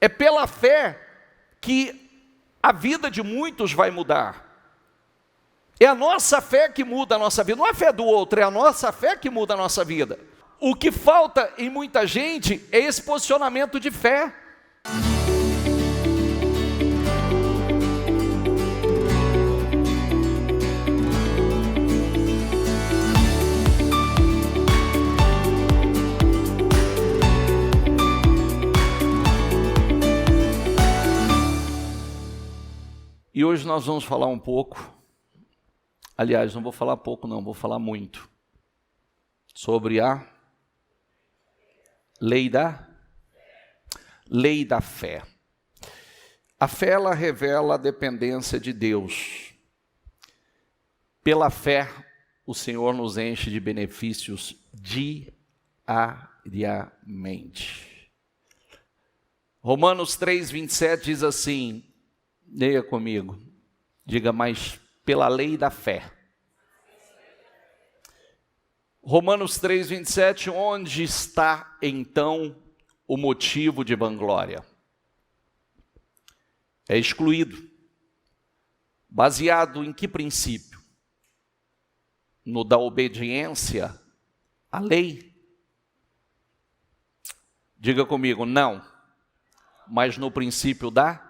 É pela fé que a vida de muitos vai mudar. É a nossa fé que muda a nossa vida, não é a fé do outro, é a nossa fé que muda a nossa vida. O que falta em muita gente é esse posicionamento de fé. E hoje nós vamos falar um pouco, aliás, não vou falar pouco não, vou falar muito, sobre a lei da fé. A fé, ela revela a dependência de Deus. Pela fé, o Senhor nos enche de benefícios diariamente. Romanos 3:27 diz assim, leia comigo, diga, mas pela lei da fé. Romanos 3:27, onde está então o motivo de vanglória? É excluído. Baseado em que princípio? No da obediência à lei? Diga comigo, não. Mas no princípio da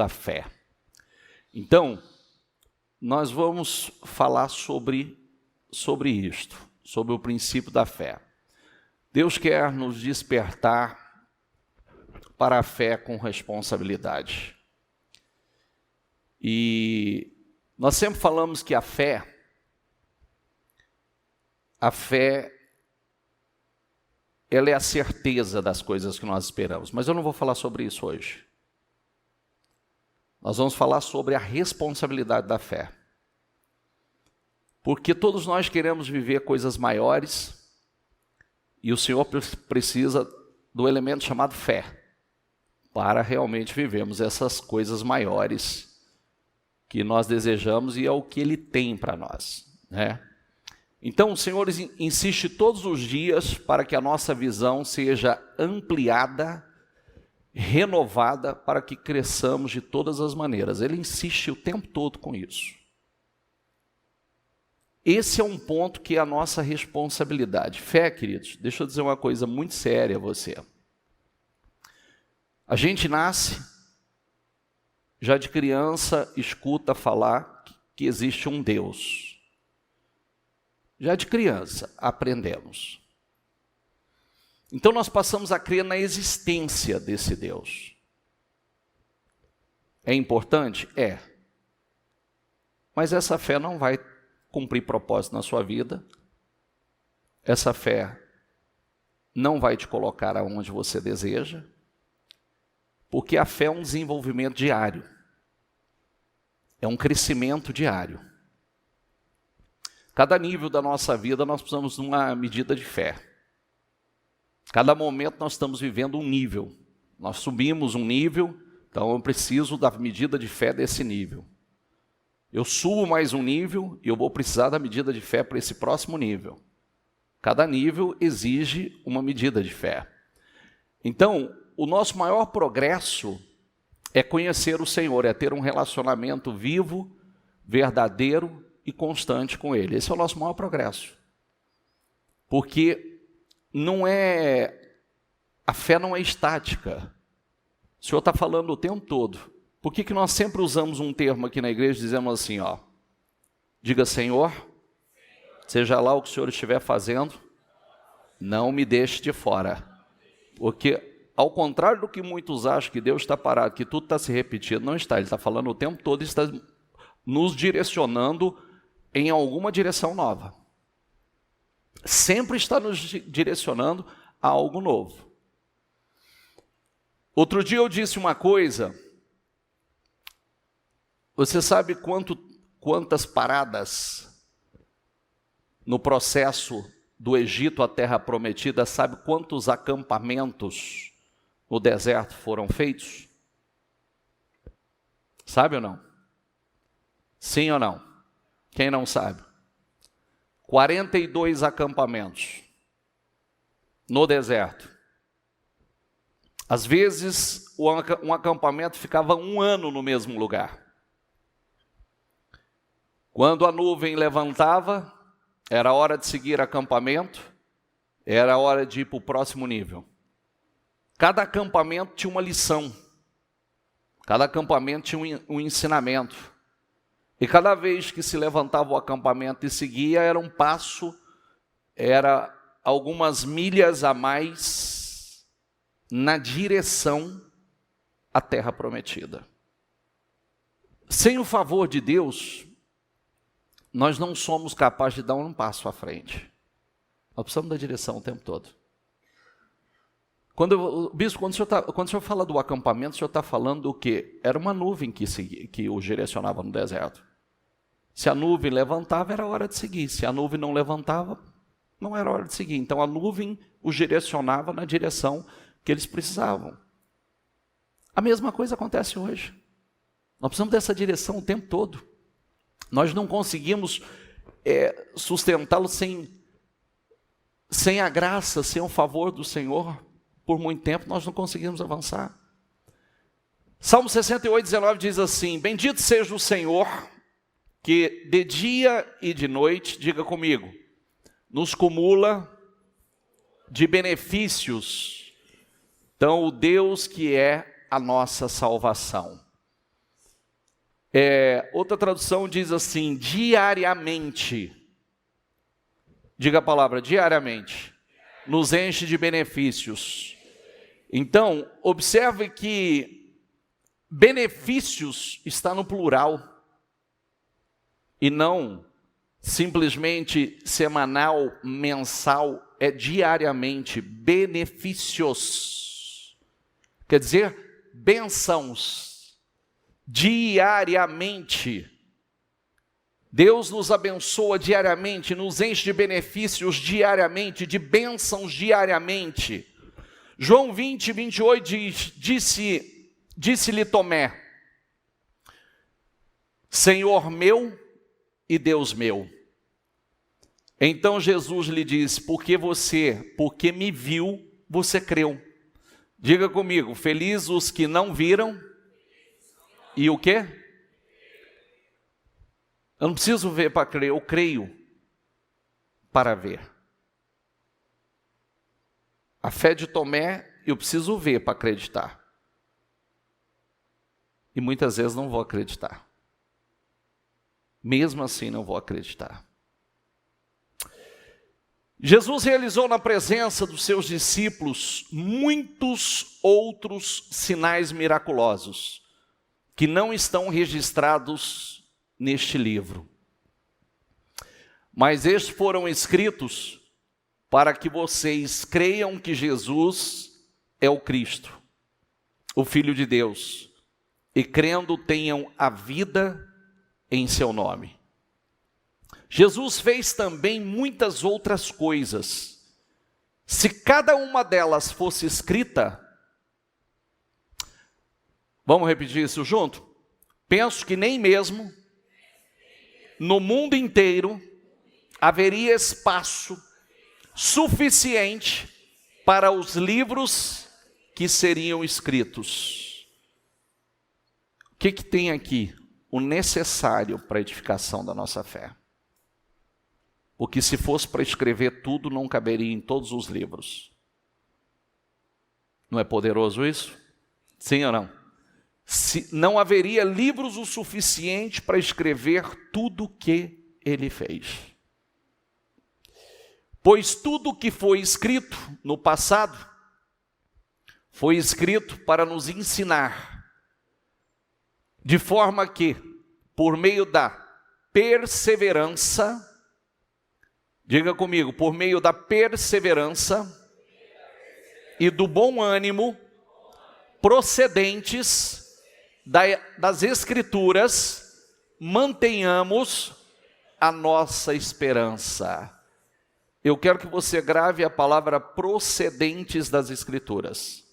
fé. Então, nós vamos falar sobre isto, sobre o princípio da fé. Deus quer nos despertar para a fé com responsabilidade. E nós sempre falamos que a fé, ela é a certeza das coisas que nós esperamos. Mas eu não vou falar sobre isso hoje. Nós vamos falar sobre a responsabilidade da fé. Porque todos nós queremos viver coisas maiores e o Senhor precisa do elemento chamado fé para realmente vivermos essas coisas maiores que nós desejamos e é o que Ele tem para nós, né? Então o Senhor insiste todos os dias para que a nossa visão seja ampliada, renovada, para que cresçamos de todas as maneiras. Ele insiste o tempo todo com isso. Esse é um ponto que é a nossa responsabilidade. Fé, queridos, deixa eu dizer uma coisa muito séria a você. A gente nasce, já de criança escuta falar que existe um Deus. Já de criança aprendemos. Então nós passamos a crer na existência desse Deus. É importante? É. Mas essa fé não vai cumprir propósito na sua vida. Essa fé não vai te colocar aonde você deseja, porque a fé é um desenvolvimento diário. É um crescimento diário. Cada nível da nossa vida nós precisamos de uma medida de fé. Cada momento nós estamos vivendo um nível. Nós subimos um nível, então eu preciso da medida de fé desse nível. Eu subo mais um nível e eu vou precisar da medida de fé para esse próximo nível. Cada nível exige uma medida de fé. Então, o nosso maior progresso é conhecer o Senhor, é ter um relacionamento vivo, verdadeiro e constante com Ele. Esse é o nosso maior progresso. Porque a fé não é estática. O Senhor está falando o tempo todo. Por que nós sempre usamos um termo aqui na igreja, dizemos assim, ó, diga, Senhor, seja lá o que o Senhor estiver fazendo, não me deixe de fora. Porque, ao contrário do que muitos acham que Deus está parado, que tudo está se repetindo, não está. Ele está falando o tempo todo, está nos direcionando em alguma direção nova. Sempre está nos direcionando a algo novo. Outro dia eu disse uma coisa. Você sabe quantas paradas no processo do Egito à Terra Prometida, sabe quantos acampamentos no deserto foram feitos? Sabe ou não? Sim ou não? Quem não sabe? 42 acampamentos no deserto. Às vezes, um acampamento ficava 1 ano no mesmo lugar. Quando a nuvem levantava, era hora de seguir acampamento, era hora de ir para o próximo nível. Cada acampamento tinha uma lição, cada acampamento tinha um ensinamento. E cada vez que se levantava o acampamento e seguia, era um passo, era algumas milhas a mais na direção à terra prometida. Sem o favor de Deus, nós não somos capazes de dar um passo à frente. Nós precisamos da direção o tempo todo. Bispo, quando o senhor fala do acampamento, o senhor está falando do quê? Era uma nuvem que o direcionava no deserto. Se a nuvem levantava, era hora de seguir. Se a nuvem não levantava, não era hora de seguir. Então a nuvem os direcionava na direção que eles precisavam. A mesma coisa acontece hoje. Nós precisamos dessa direção o tempo todo. Nós não conseguimos sustentá-lo sem a graça, sem o favor do Senhor. Por muito tempo nós não conseguimos avançar. Salmo 68, 19 diz assim: bendito seja o Senhor, que de dia e de noite, diga comigo, nos cumula de benefícios. Então, o Deus que é a nossa salvação. Outra tradução diz assim, diariamente. Diga a palavra, diariamente. Nos enche de benefícios. Então, observe que benefícios está no plural. E não simplesmente semanal, mensal, é diariamente, benefícios. Quer dizer, bênçãos. Diariamente. Deus nos abençoa diariamente, nos enche de benefícios diariamente, de bênçãos diariamente. João 20, 28 disse-lhe Tomé, Senhor meu e Deus meu. Então Jesus lhe disse, porque me viu, você creu. Diga comigo, felizes os que não viram e o quê? Eu não preciso ver para crer, eu creio para ver. A fé de Tomé, eu preciso ver para acreditar. E muitas vezes não vou acreditar. Mesmo assim não vou acreditar. Jesus realizou na presença dos seus discípulos muitos outros sinais miraculosos que não estão registrados neste livro. Mas estes foram escritos para que vocês creiam que Jesus é o Cristo, o Filho de Deus, e crendo tenham a vida em seu nome. Jesus fez também muitas outras coisas. Se cada uma delas fosse escrita, vamos repetir isso junto? Penso que nem mesmo no mundo inteiro haveria espaço suficiente para os livros que seriam escritos. O que tem aqui? O necessário para a edificação da nossa fé. Porque se fosse para escrever tudo, não caberia em todos os livros. Não é poderoso isso? Sim ou não? Não haveria livros o suficiente para escrever tudo o que ele fez. Pois tudo que foi escrito no passado, foi escrito para nos ensinar, de forma que, por meio da perseverança, diga comigo, por meio da perseverança e do bom ânimo procedentes das Escrituras, mantenhamos a nossa esperança. Eu quero que você grave a palavra procedentes das Escrituras.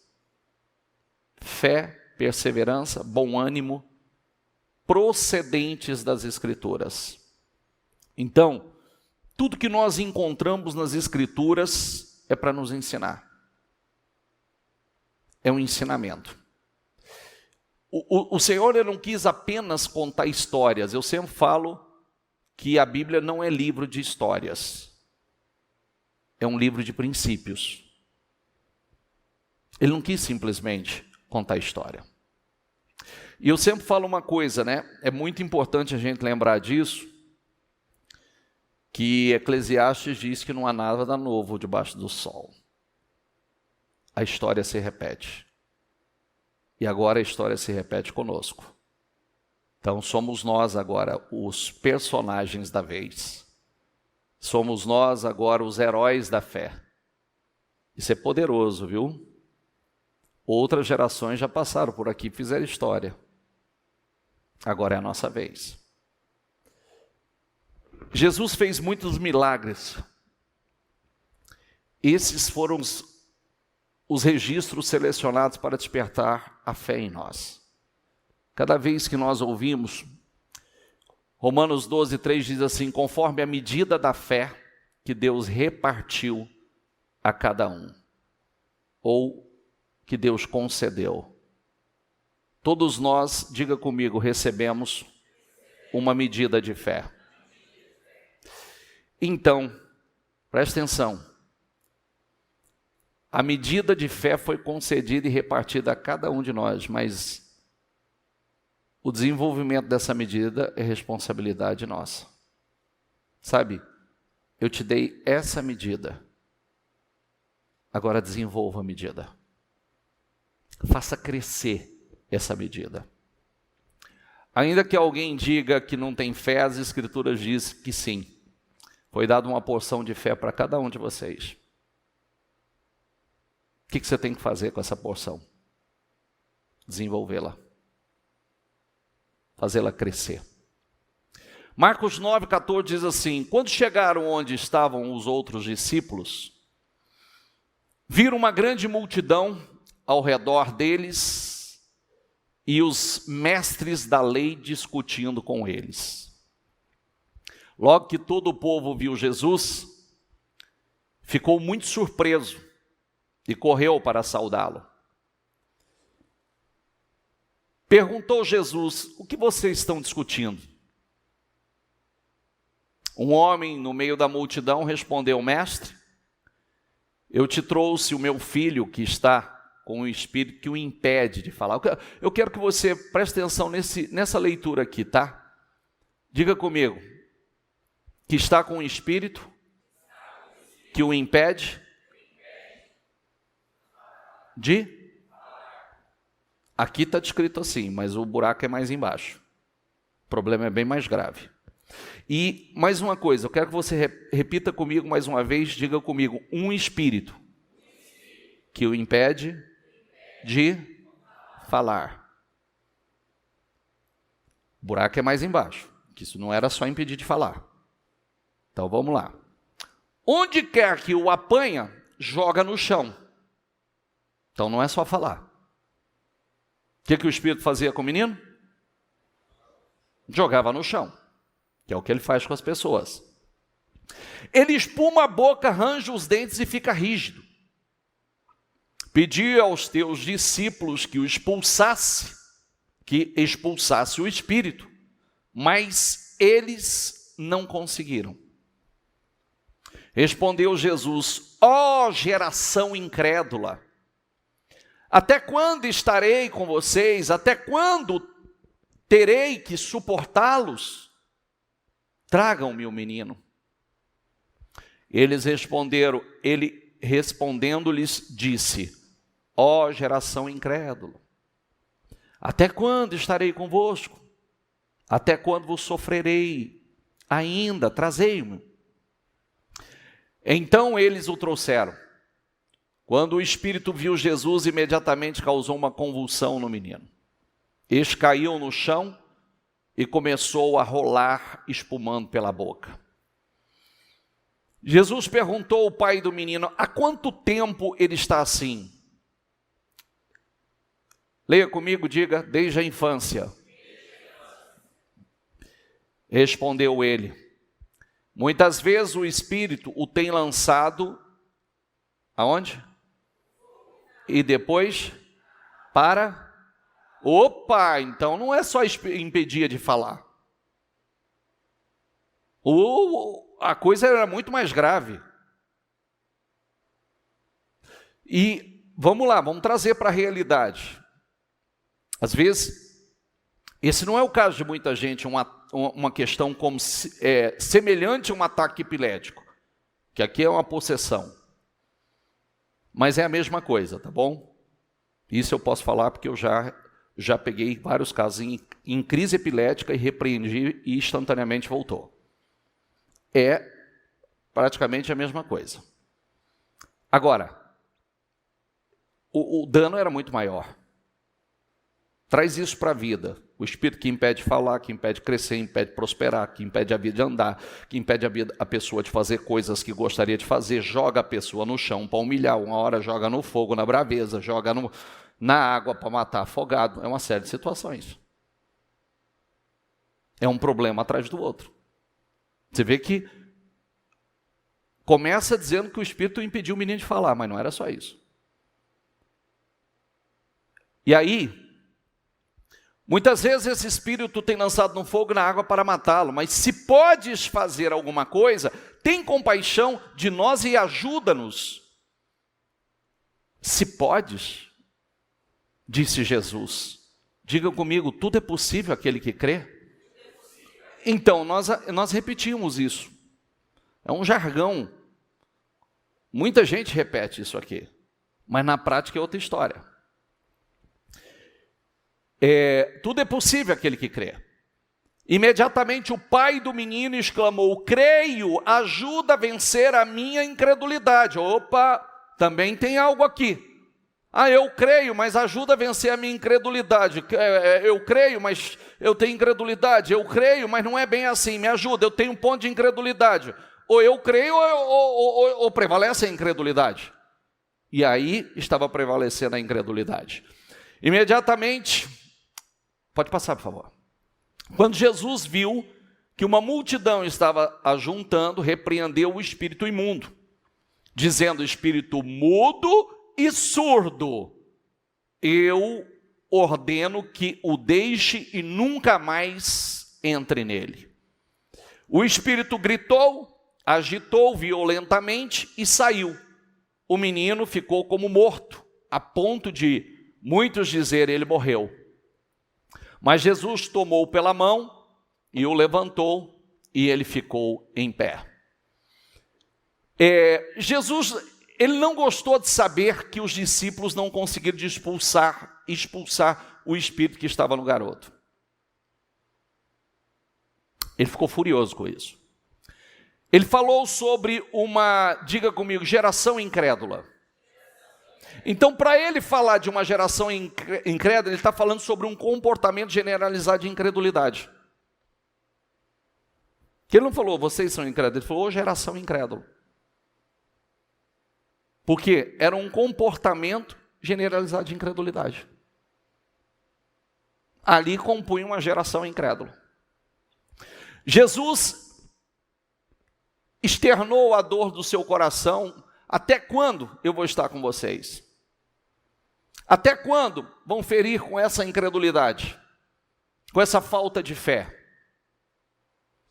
Fé, perseverança, bom ânimo, procedentes das Escrituras. Então, tudo que nós encontramos nas Escrituras é para nos ensinar. é um ensinamento. O Senhor ele não quis apenas contar histórias. Eu sempre falo que a Bíblia não é livro de histórias. É um livro de princípios. Ele não quis simplesmente contar história. E eu sempre falo uma coisa, né? É muito importante a gente lembrar disso, que Eclesiastes diz que não há nada novo debaixo do sol. A história se repete. E agora a história se repete conosco. Então somos nós agora os personagens da vez. Somos nós agora os heróis da fé. Isso é poderoso, viu? Outras gerações já passaram por aqui e fizeram história. Agora é a nossa vez. Jesus fez muitos milagres. Esses foram os registros selecionados para despertar a fé em nós. Cada vez que nós ouvimos, Romanos 12:3 diz assim: conforme a medida da fé que Deus repartiu a cada um, ou que Deus concedeu. Todos nós, diga comigo, recebemos uma medida de fé. Então, presta atenção. A medida de fé foi concedida e repartida a cada um de nós, mas o desenvolvimento dessa medida é responsabilidade nossa. Sabe, eu te dei essa medida, agora desenvolva a medida. Faça crescer essa medida. Ainda que alguém diga que não tem fé, as Escrituras dizem que sim. Foi dada uma porção de fé para cada um de vocês. O que você tem que fazer com essa porção? Desenvolvê-la. Fazê-la crescer. Marcos 9:14 diz assim: quando chegaram onde estavam os outros discípulos, viram uma grande multidão ao redor deles e os mestres da lei discutindo com eles. Logo que todo o povo viu Jesus, ficou muito surpreso e correu para saudá-lo. Perguntou Jesus: o que vocês estão discutindo? Um homem no meio da multidão respondeu: mestre, eu te trouxe o meu filho que está com o espírito que o impede de falar. Eu quero que você preste atenção nessa leitura aqui, tá? Diga comigo, que está com o espírito que o impede de... Aqui está descrito assim, mas o buraco é mais embaixo. O problema é bem mais grave. E mais uma coisa, eu quero que você repita comigo mais uma vez, diga comigo, um espírito que o impede de falar. O buraco é mais embaixo, que isso não era só impedir de falar. Então vamos lá. Onde quer que o apanha, joga no chão. Então não é só falar. O que o Espírito fazia com o menino? Jogava no chão, que é o que ele faz com as pessoas. Ele espuma a boca, arranja os dentes e fica rígido. Pedi aos teus discípulos que expulsasse o espírito, mas eles não conseguiram. Respondeu Jesus: ó geração incrédula, até quando estarei com vocês? Até quando terei que suportá-los? Tragam-me o menino. Eles responderam, ele respondendo-lhes disse: ó geração incrédula, até quando estarei convosco? Até quando vos sofrerei ainda? Trazei-me. Então eles o trouxeram. Quando o espírito viu Jesus, imediatamente causou uma convulsão no menino. Este caiu no chão e começou a rolar, espumando pela boca. Jesus perguntou ao pai do menino: há quanto tempo ele está assim? Leia comigo, diga: desde a infância. Respondeu ele: muitas vezes o espírito o tem lançado aonde? E depois para... Opa, então não é só impedia de falar. A coisa era muito mais grave. E vamos lá, vamos trazer para a realidade. Às vezes, esse não é o caso de muita gente, uma questão como semelhante a um ataque epilético, que aqui é uma possessão. Mas é a mesma coisa, tá bom? Isso eu posso falar porque eu já peguei vários casos em crise epilética e repreendi e instantaneamente voltou. É praticamente a mesma coisa. Agora, o dano era muito maior. Traz isso para a vida. O espírito que impede falar, que impede crescer, impede prosperar, que impede a vida de andar, que impede a pessoa de fazer coisas que gostaria de fazer, joga a pessoa no chão para humilhar, uma hora joga no fogo, na braveza, joga na água para matar afogado. É uma série de situações. É um problema atrás do outro. Você vê que começa dizendo que o espírito impediu o menino de falar, mas não era só isso. E aí, muitas vezes esse espírito tem lançado no fogo e na água para matá-lo, mas se podes fazer alguma coisa, tem compaixão de nós e ajuda-nos. Se podes, disse Jesus. Diga comigo, tudo é possível aquele que crê? Então, nós repetimos isso. É um jargão. Muita gente repete isso aqui, mas na prática é outra história. Tudo é possível aquele que crê. Imediatamente o pai do menino exclamou: creio, ajuda a vencer a minha incredulidade. Opa, também tem algo aqui. Eu creio, mas ajuda a vencer a minha incredulidade. Eu creio, mas eu tenho incredulidade. Eu creio, mas não é bem assim, me ajuda, eu tenho um ponto de incredulidade. Ou eu creio ou prevalece a incredulidade. E aí estava prevalecendo a incredulidade. Imediatamente, pode passar, por favor. Quando Jesus viu que uma multidão estava ajuntando, repreendeu o espírito imundo, dizendo: espírito mudo e surdo, eu ordeno que o deixe e nunca mais entre nele. O espírito gritou, agitou violentamente e saiu. O menino ficou como morto, a ponto de muitos dizerem: ele morreu. Mas Jesus tomou pela mão e o levantou e ele ficou em pé. Jesus, ele não gostou de saber que os discípulos não conseguiram expulsar o espírito que estava no garoto. Ele ficou furioso com isso. Ele falou sobre diga comigo, geração incrédula. Então, para ele falar de uma geração incrédula, ele está falando sobre um comportamento generalizado de incredulidade. Ele não falou, vocês são incrédulos, ele falou, geração incrédula. Porque era um comportamento generalizado de incredulidade. Ali compunha uma geração incrédula. Jesus externou a dor do seu coração. Até quando eu vou estar com vocês? Até quando vão ferir com essa incredulidade? Com essa falta de fé?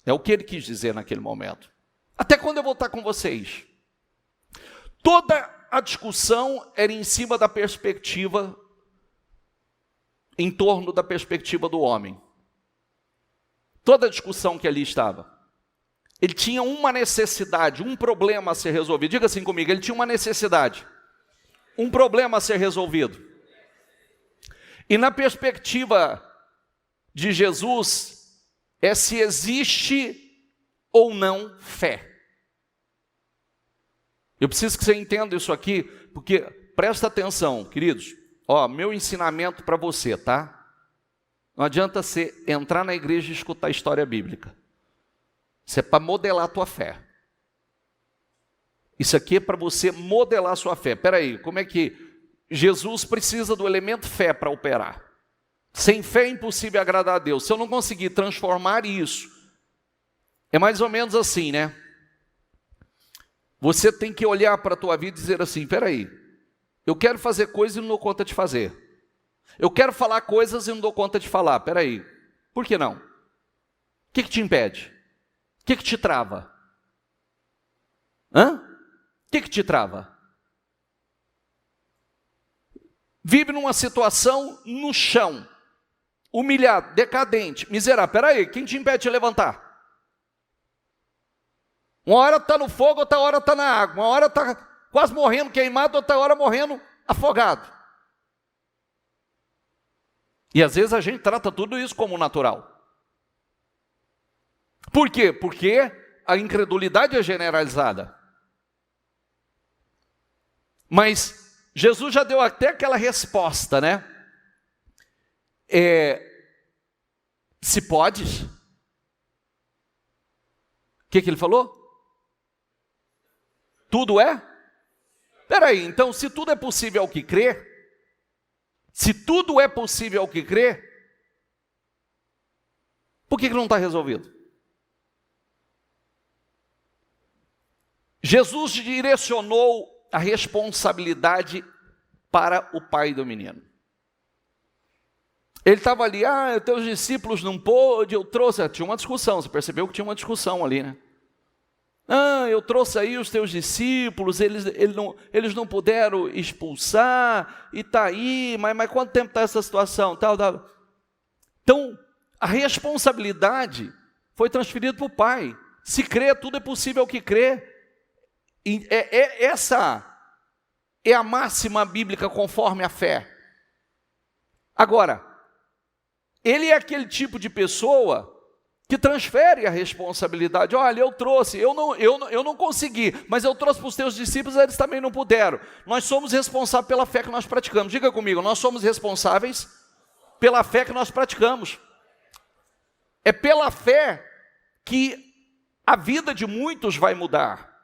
É o que ele quis dizer naquele momento. Até quando eu vou estar com vocês? Toda a discussão era em cima da perspectiva, em torno da perspectiva do homem. Toda a discussão que ali estava. Ele tinha uma necessidade, um problema a ser resolvido. Diga assim comigo, ele tinha uma necessidade, um problema a ser resolvido. E na perspectiva de Jesus, é se existe ou não fé. Eu preciso que você entenda isso aqui, porque presta atenção, queridos. Meu ensinamento para você, tá? Não adianta você entrar na igreja e escutar a história bíblica. Isso é para modelar a tua fé. Isso aqui é para você modelar a sua fé. Espera aí, como é que Jesus precisa do elemento fé para operar? Sem fé é impossível agradar a Deus. Se eu não conseguir transformar isso, é mais ou menos assim, né? Você tem que olhar para a tua vida e dizer assim, espera aí, eu quero fazer coisa e não dou conta de fazer. Eu quero falar coisas e não dou conta de falar. Peraí, por que não? O que te impede? O que te trava? O que te trava? Vive numa situação no chão, humilhado, decadente, miserável. Peraí, quem te impede de levantar? Uma hora está no fogo, outra hora está na água. Uma hora está quase morrendo queimado, outra hora morrendo afogado. E às vezes a gente trata tudo isso como natural. Por quê? Porque a incredulidade é generalizada. Mas Jesus já deu até aquela resposta, né? Se podes. O que ele falou? Tudo é? Peraí, então se tudo é possível ao que crê, se tudo é possível ao que crê, por que não está resolvido? Jesus direcionou a responsabilidade para o pai do menino. Ele estava ali, teus discípulos não pôde, eu trouxe, tinha uma discussão, você percebeu que tinha uma discussão ali, né? Eu trouxe aí os teus discípulos, eles não puderam expulsar, e está aí, mas quanto tempo está essa situação? Tal. Então, a responsabilidade foi transferida para o pai. Se crê, tudo é possível ao que crê. Essa é a máxima bíblica conforme a fé. Agora, ele é aquele tipo de pessoa que transfere a responsabilidade. Olha, eu trouxe, eu não consegui, mas eu trouxe para os teus discípulos, eles também não puderam. Nós somos responsáveis pela fé que nós praticamos. Diga comigo, nós somos responsáveis pela fé que nós praticamos. É pela fé que a vida de muitos vai mudar.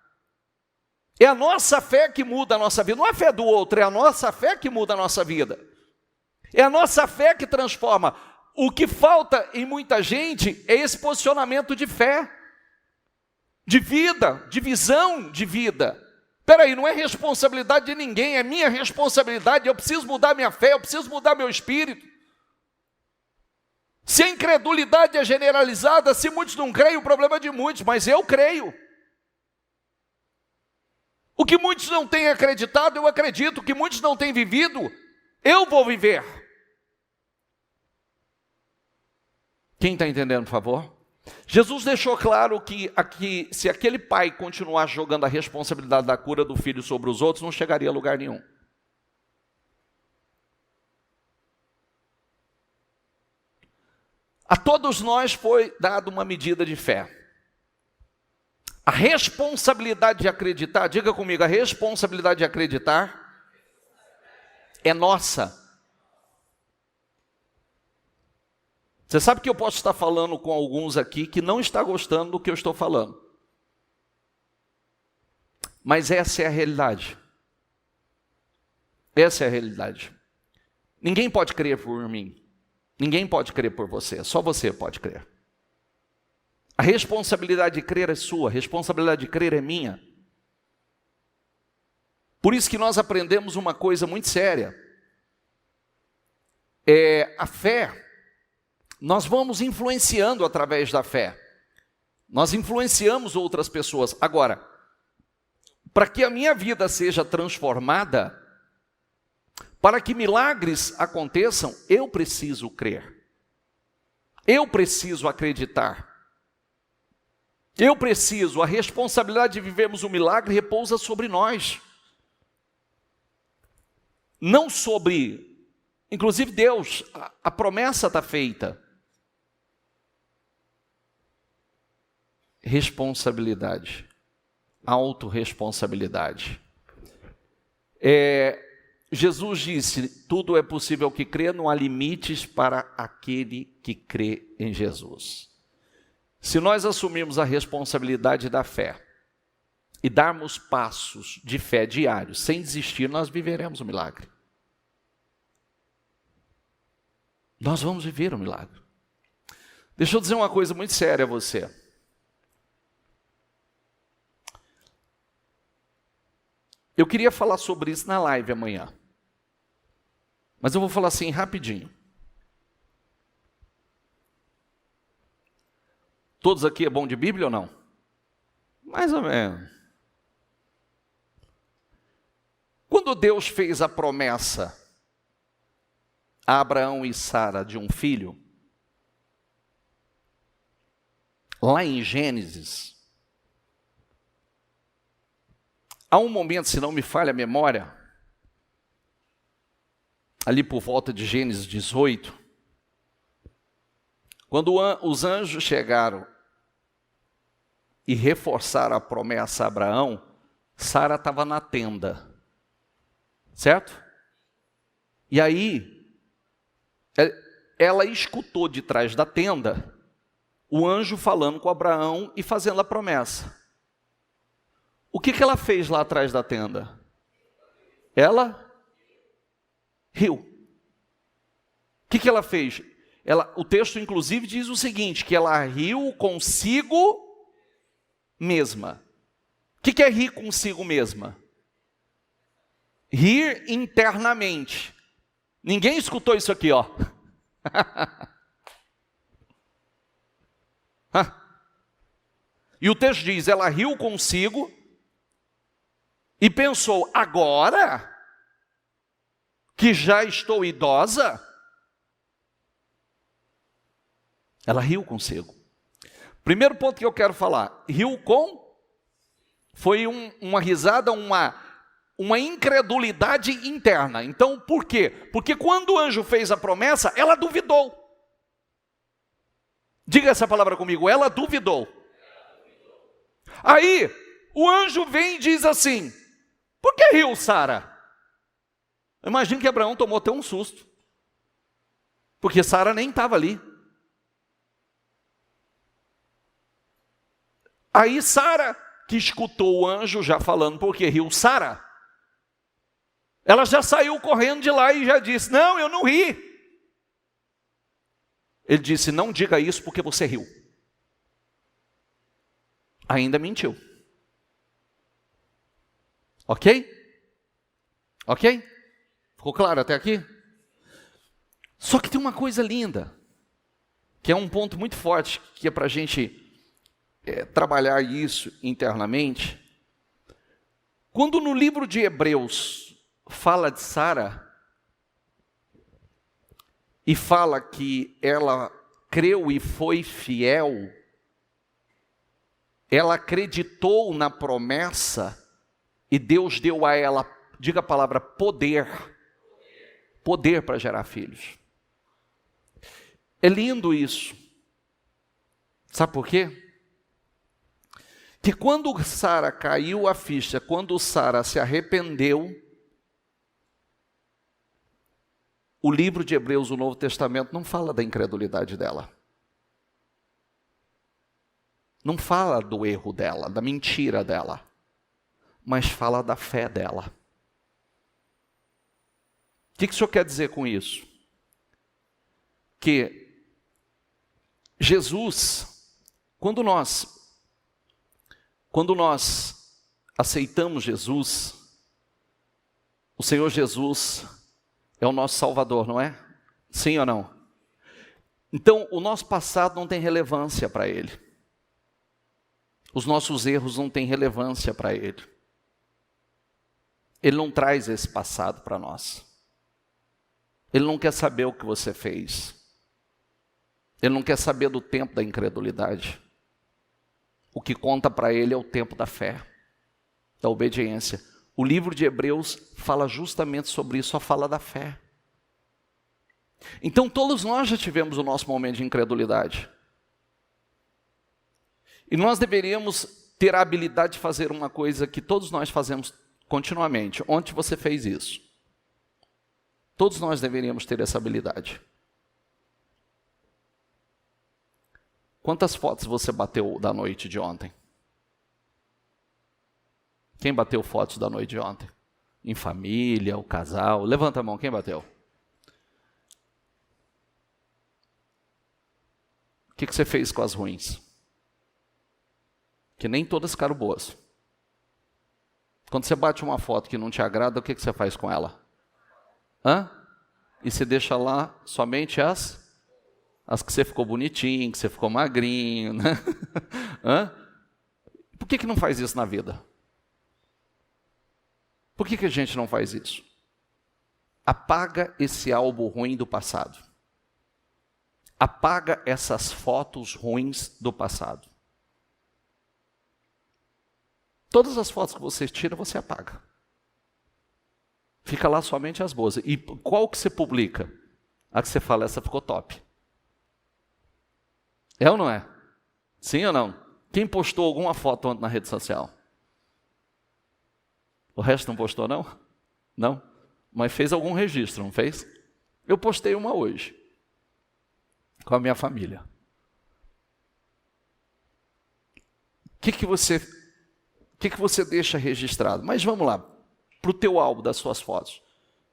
É a nossa fé que muda a nossa vida, não é a fé do outro, é a nossa fé que muda a nossa vida. É a nossa fé que transforma. O que falta em muita gente é esse posicionamento de fé, de vida, de visão de vida. Peraí, não é responsabilidade de ninguém, é minha responsabilidade, eu preciso mudar minha fé, eu preciso mudar meu espírito. Se a incredulidade é generalizada, se muitos não creem, o problema é de muitos, mas eu creio. O que muitos não têm acreditado, eu acredito. O que muitos não têm vivido, eu vou viver. Quem está entendendo, por favor? Jesus deixou claro que se aquele pai continuar jogando a responsabilidade da cura do filho sobre os outros, não chegaria a lugar nenhum. A todos nós foi dada uma medida de fé. A responsabilidade de acreditar, diga comigo, a responsabilidade de acreditar é nossa. Você sabe que eu posso estar falando com alguns aqui que não está gostando do que eu estou falando. Mas essa é a realidade. Essa é a realidade. Ninguém pode crer por mim. Ninguém pode crer por você. Só você pode crer. A responsabilidade de crer é sua. A responsabilidade de crer é minha. Por isso que nós aprendemos uma coisa muito séria. A fé. Nós vamos influenciando através da fé. Nós influenciamos outras pessoas. Agora, para que a minha vida seja transformada, para que milagres aconteçam, eu preciso crer. Eu preciso acreditar. Eu preciso, a responsabilidade de vivermos um milagre repousa sobre nós. Não sobre, inclusive Deus, a promessa está feita. Responsabilidade, autorresponsabilidade. Jesus disse, tudo é possível que crê, não há limites para aquele que crê em Jesus. Se nós assumirmos a responsabilidade da fé e darmos passos de fé diários, sem desistir, nós viveremos o milagre. Nós vamos viver o milagre. Deixa eu dizer uma coisa muito séria a você. Eu queria falar sobre isso na live amanhã. Mas eu vou falar assim rapidinho. Todos aqui é bom de Bíblia ou não? Mais ou menos. Quando Deus fez a promessa a Abraão e Sara de um filho, lá em Gênesis, há um momento, se não me falha a memória, ali por volta de Gênesis 18, quando os anjos chegaram e reforçaram a promessa a Abraão, Sara estava na tenda, certo? E aí, ela escutou de trás da tenda o anjo falando com Abraão e fazendo a promessa. O que ela fez lá atrás da tenda? Ela riu. O que ela fez? O texto, inclusive, diz o seguinte, que ela riu consigo mesma. O que é rir consigo mesma? Rir internamente. Ninguém escutou isso aqui, ó. E o texto diz, ela riu consigo e pensou, agora que já estou idosa, ela riu consigo. Primeiro ponto que eu quero falar, foi uma risada, uma incredulidade interna. Então, por quê? Porque quando o anjo fez a promessa, ela duvidou. Diga essa palavra comigo, ela duvidou. Aí, o anjo vem e diz assim, por que riu, Sara? Imagino que Abraão tomou até um susto, porque Sara nem estava ali. Aí Sara, que escutou o anjo já falando por que riu, Sara, ela já saiu correndo de lá e já disse, não, eu não ri. Ele disse, não diga isso porque você riu. Ainda mentiu. Ok? Ok? Ficou claro até aqui? Só que tem uma coisa linda, que é um ponto muito forte, que é para a gente trabalhar isso internamente. Quando no livro de Hebreus fala de Sara, e fala que ela creu e foi fiel, ela acreditou na promessa, e Deus deu a ela, diga a palavra, poder para gerar filhos. É lindo isso. Sabe por quê? Que quando Sara caiu a ficha, quando Sara se arrependeu, o livro de Hebreus, o Novo Testamento, não fala da incredulidade dela. Não fala do erro dela, da mentira dela, mas fala da fé dela. O que o senhor quer dizer com isso? Que Jesus, quando nós aceitamos Jesus, o Senhor Jesus é o nosso Salvador, não é? Sim ou não? Então, o nosso passado não tem relevância para Ele. Os nossos erros não têm relevância para Ele. Ele não traz esse passado para nós. Ele não quer saber o que você fez. Ele não quer saber do tempo da incredulidade. O que conta para Ele é o tempo da fé, da obediência. O livro de Hebreus fala justamente sobre isso, só fala da fé. Então todos nós já tivemos o nosso momento de incredulidade. E nós deveríamos ter a habilidade de fazer uma coisa que todos nós fazemos continuamente. Ontem você fez isso. Todos nós deveríamos ter essa habilidade. Quantas fotos você bateu da noite de ontem? Quem bateu fotos da noite de ontem? Em família, o casal? Levanta a mão, quem bateu? O que você fez com as ruins? Que nem todas ficaram boas. Quando você bate uma foto que não te agrada, o que você faz com ela? e você deixa lá somente as que você ficou bonitinho, que você ficou magrinho, né? Por que não faz isso na vida? Por que a gente não faz isso? Apaga esse álbum ruim do passado. Apaga essas fotos ruins do passado. Todas as fotos que você tira, você apaga. Fica lá somente as boas. E qual que você publica? A que você fala, essa ficou top. É ou não é? Sim ou não? Quem postou alguma foto ontem na rede social? O resto não postou, não? Não? Mas fez algum registro, não fez? Eu postei uma hoje, com a minha família. O que você deixa registrado? Mas vamos lá, para o teu álbum das suas fotos.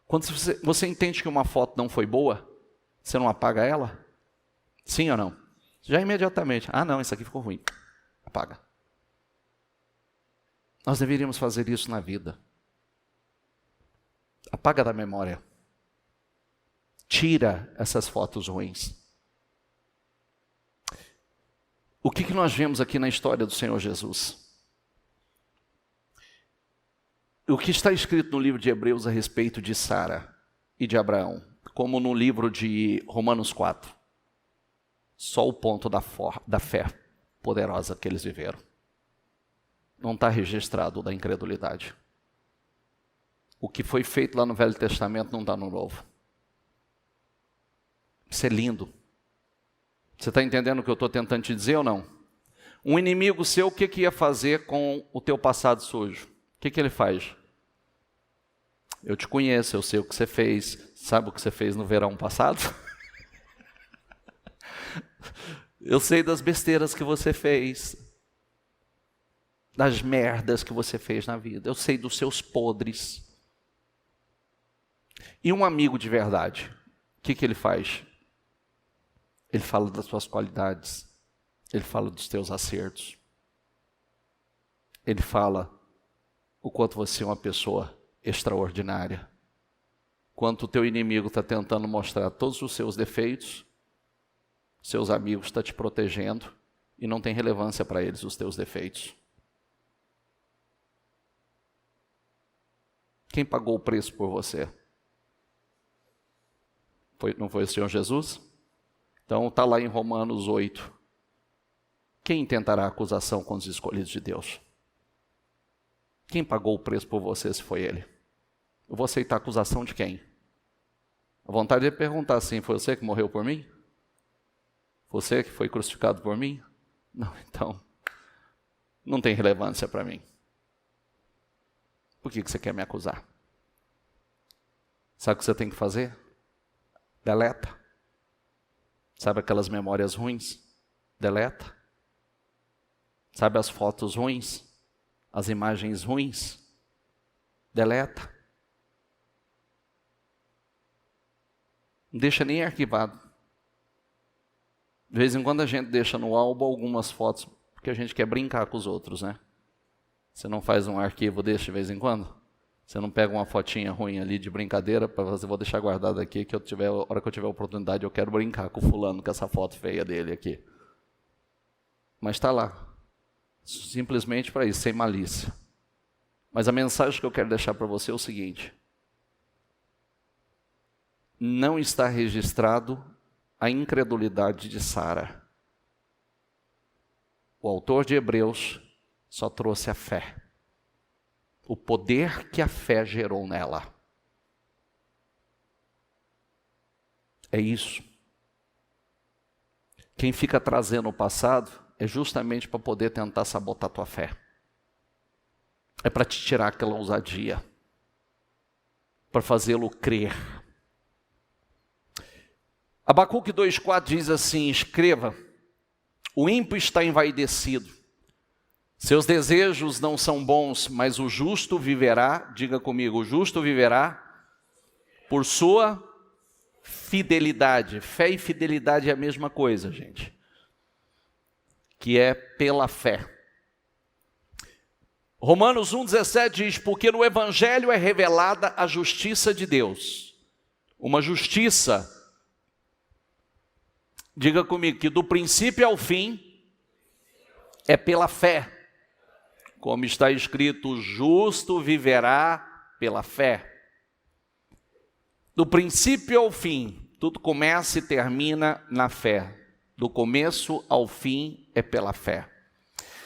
Quando você entende que uma foto não foi boa, você não apaga ela? Sim ou não? Já imediatamente, não, isso aqui ficou ruim. Apaga. Nós deveríamos fazer isso na vida. Apaga da memória. Tira essas fotos ruins. O que nós vemos aqui na história do Senhor Jesus? O que está escrito no livro de Hebreus a respeito de Sara e de Abraão, como no livro de Romanos 4. Só o ponto da fé poderosa que eles viveram. Não está registrado da incredulidade. O que foi feito lá no Velho Testamento não está no Novo. Isso é lindo. Você está entendendo o que eu estou tentando te dizer ou não? Um inimigo seu, o que ia fazer com o teu passado sujo? O que ele faz? Eu te conheço, eu sei o que você fez. Sabe o que você fez no verão passado? Eu sei das besteiras que você fez, das merdas que você fez na vida. Eu sei dos seus podres. E um amigo de verdade, o que ele faz? Ele fala das suas qualidades. Ele fala dos teus acertos. Ele fala o quanto você é uma pessoa extraordinária. Quanto o teu inimigo está tentando mostrar todos os seus defeitos, seus amigos estão te protegendo e não tem relevância para eles os teus defeitos. Quem pagou o preço por você? Não foi o Senhor Jesus? Então está lá em Romanos 8. Quem tentará acusação contra os escolhidos de Deus? Quem pagou o preço por você se foi Ele? Eu vou aceitar a acusação de quem? A vontade de perguntar assim, foi você que morreu por mim? Você que foi crucificado por mim? Não, então, não tem relevância para mim. Por que você quer me acusar? Sabe o que você tem que fazer? Deleta. Sabe aquelas memórias ruins? Deleta. Sabe as fotos ruins? As imagens ruins? Deleta. Não deixa nem arquivado. De vez em quando a gente deixa no álbum algumas fotos, porque a gente quer brincar com os outros, né? Você não faz um arquivo desse de vez em quando? Você não pega uma fotinha ruim ali de brincadeira, para você, vou deixar guardado aqui, que a hora que eu tiver oportunidade, eu quero brincar com o fulano, com essa foto feia dele aqui. Mas está lá. Simplesmente para isso, sem malícia. Mas a mensagem que eu quero deixar para você é o seguinte. Não está registrado a incredulidade de Sara. O autor de Hebreus só trouxe a fé. O poder que a fé gerou nela. É isso. Quem fica trazendo o passado é justamente para poder tentar sabotar a tua fé. É para te tirar aquela ousadia. Para fazê-lo crer. Abacuque 2,4 diz assim, escreva, o ímpio está envaidecido, seus desejos não são bons, mas o justo viverá, diga comigo, o justo viverá por sua fidelidade. Fé e fidelidade é a mesma coisa, gente, que é pela fé. Romanos 1,17 diz, porque no Evangelho é revelada a justiça de Deus. uma justiça, diga comigo, que do princípio ao fim é pela fé. Como está escrito, o justo viverá pela fé. Do princípio ao fim, tudo começa e termina na fé. Do começo ao fim é pela fé.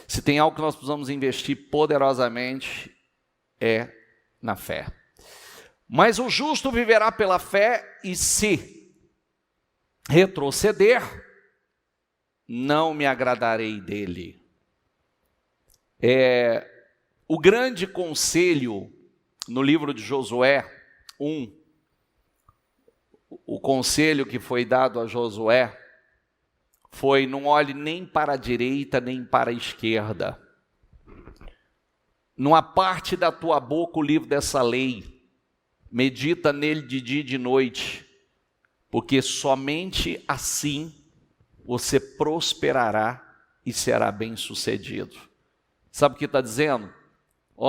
Se tem algo que nós precisamos investir poderosamente, é na fé. Mas o justo viverá pela fé, e se retroceder, não me agradarei dele. O grande conselho no livro de Josué 1, o conselho que foi dado a Josué foi: não olhe nem para a direita nem para a esquerda, não aparte da tua boca o livro dessa lei, medita nele de dia e de noite, porque somente assim você prosperará e será bem-sucedido. Sabe o que está dizendo?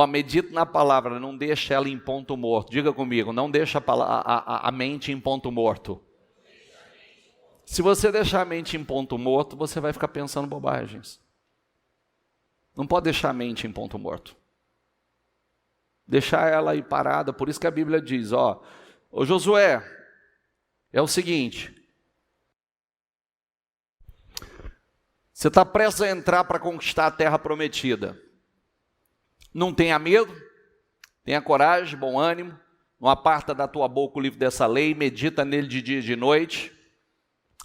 Medita na palavra, não deixa ela em ponto morto. Diga comigo, não deixa a mente em ponto morto. Se você deixar a mente em ponto morto, você vai ficar pensando bobagens. Não pode deixar a mente em ponto morto. Deixar ela aí parada. Por isso que a Bíblia diz, ô Josué, é o seguinte: você está prestes a entrar para conquistar a terra prometida. Não tenha medo, tenha coragem, bom ânimo, não aparta da tua boca o livro dessa lei, medita nele de dia e de noite,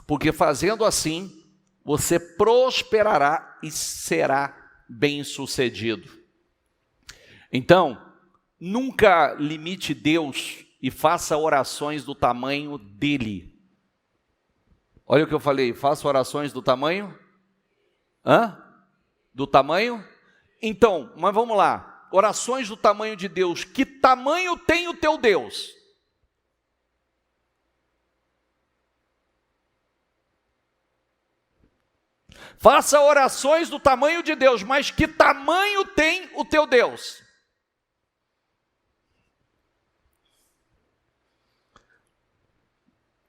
porque fazendo assim, você prosperará e será bem-sucedido. Então, nunca limite Deus e faça orações do tamanho dele. Olha o que eu falei, faça orações do tamanho... Do tamanho? Então, mas vamos lá. Orações do tamanho de Deus. Que tamanho tem o teu Deus? Faça orações do tamanho de Deus, mas que tamanho tem o teu Deus?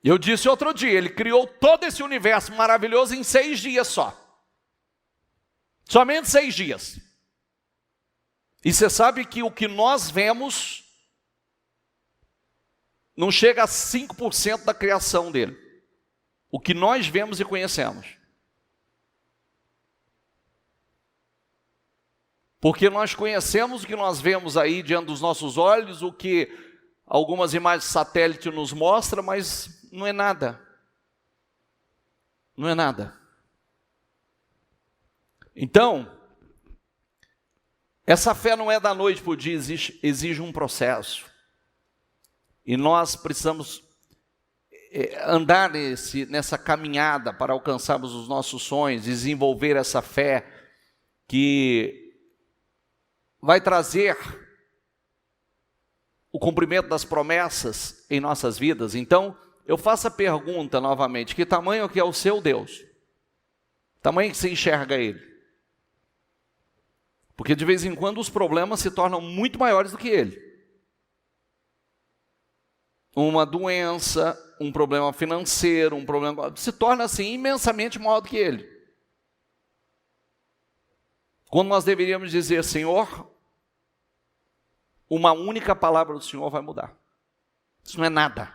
Eu disse outro dia, ele criou todo esse universo maravilhoso em 6 dias só. Somente 6 dias. E você sabe que o que nós vemos não chega a 5% da criação dele. O que nós vemos e conhecemos. Porque nós conhecemos o que nós vemos aí diante dos nossos olhos, o que algumas imagens de satélite nos mostram, mas não é nada. Não é nada. Então, essa fé não é da noite para o dia, exige um processo. E nós precisamos andar nessa caminhada para alcançarmos os nossos sonhos, desenvolver essa fé que vai trazer o cumprimento das promessas em nossas vidas. Então, eu faço a pergunta novamente: que tamanho que é o seu Deus? Tamanho que você enxerga Ele? Porque de vez em quando os problemas se tornam muito maiores do que Ele. Uma doença, um problema financeiro, um problema... se torna assim imensamente maior do que Ele. Quando nós deveríamos dizer: Senhor, uma única palavra do Senhor vai mudar. Isso não é nada.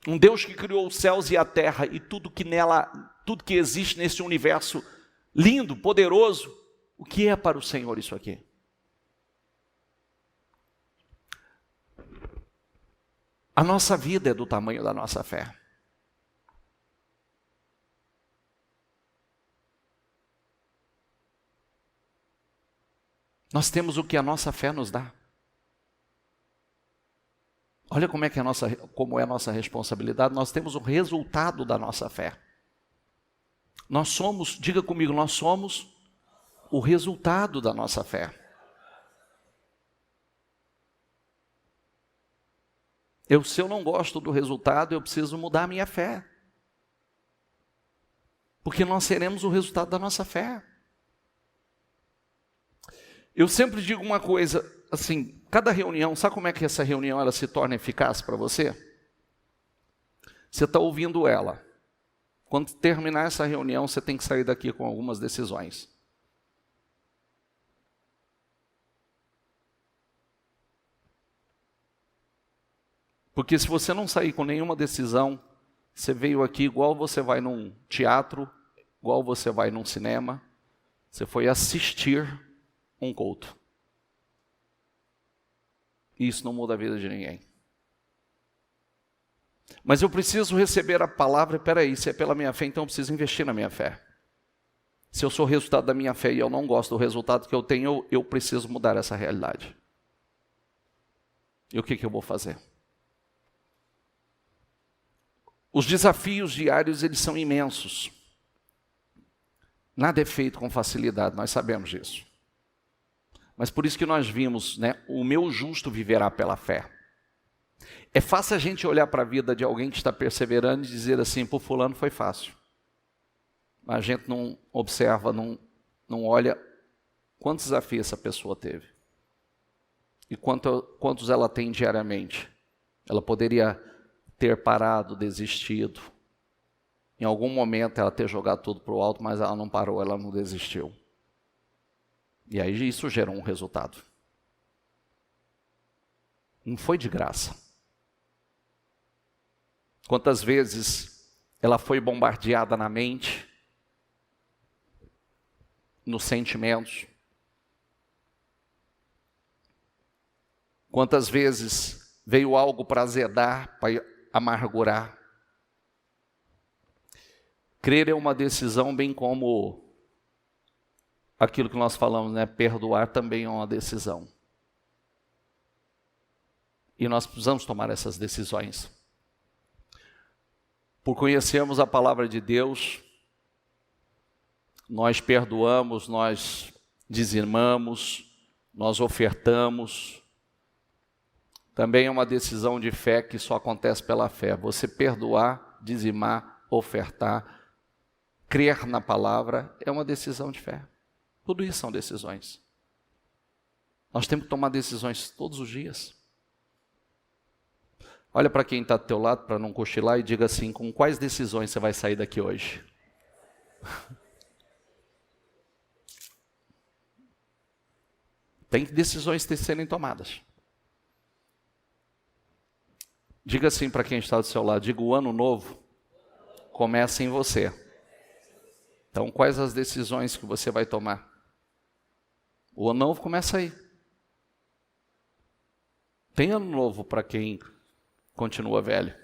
Um Deus que criou os céus e a terra e tudo que nela, tudo que existe nesse universo lindo, poderoso, o que é para o Senhor isso aqui? A nossa vida é do tamanho da nossa fé. Nós temos o que a nossa fé nos dá. Olha como é a nossa responsabilidade. Nós temos o resultado da nossa fé. Nós somos, diga comigo, nós somos o resultado da nossa fé. Se eu não gosto do resultado, eu preciso mudar a minha fé. Porque nós seremos o resultado da nossa fé. Eu sempre digo uma coisa, assim, cada reunião, sabe como é que essa reunião ela se torna eficaz para você? Você está ouvindo ela. Quando terminar essa reunião, você tem que sair daqui com algumas decisões. Porque se você não sair com nenhuma decisão, você veio aqui igual você vai num teatro, igual você vai num cinema, você foi assistir um culto. E isso não muda a vida de ninguém. Mas eu preciso receber a palavra, peraí, se é pela minha fé, então eu preciso investir na minha fé. Se eu sou o resultado da minha fé e eu não gosto do resultado que eu tenho, eu preciso mudar essa realidade. E o que eu vou fazer? Os desafios diários, eles são imensos. Nada é feito com facilidade, nós sabemos disso. Mas por isso que nós vimos, né, o meu justo viverá pela fé. É fácil a gente olhar para a vida de alguém que está perseverando e dizer assim, para o fulano foi fácil. A gente não observa, não olha quantos desafios essa pessoa teve. E quantos ela tem diariamente. Ela poderia ter parado, desistido. Em algum momento ela ter jogado tudo para o alto, mas ela não parou, ela não desistiu. E aí isso gerou um resultado. Não foi de graça. Quantas vezes ela foi bombardeada na mente, nos sentimentos. Quantas vezes veio algo para azedar, para amargurar. Crer é uma decisão, bem como aquilo que nós falamos, né? Perdoar também é uma decisão. E nós precisamos tomar essas decisões. Por conhecermos a palavra de Deus, nós perdoamos, nós dizimamos, nós ofertamos. Também é uma decisão de fé que só acontece pela fé. Você perdoar, dizimar, ofertar, crer na palavra, é uma decisão de fé. Tudo isso são decisões. Nós temos que tomar decisões todos os dias. Olha para quem está do teu lado, para não cochilar, e diga assim, com quais decisões você vai sair daqui hoje? Tem decisões que serem tomadas. Diga assim para quem está do seu lado, diga, o ano novo começa em você. Então, quais as decisões que você vai tomar? O ano novo começa aí. Tem ano novo para quem continua velho.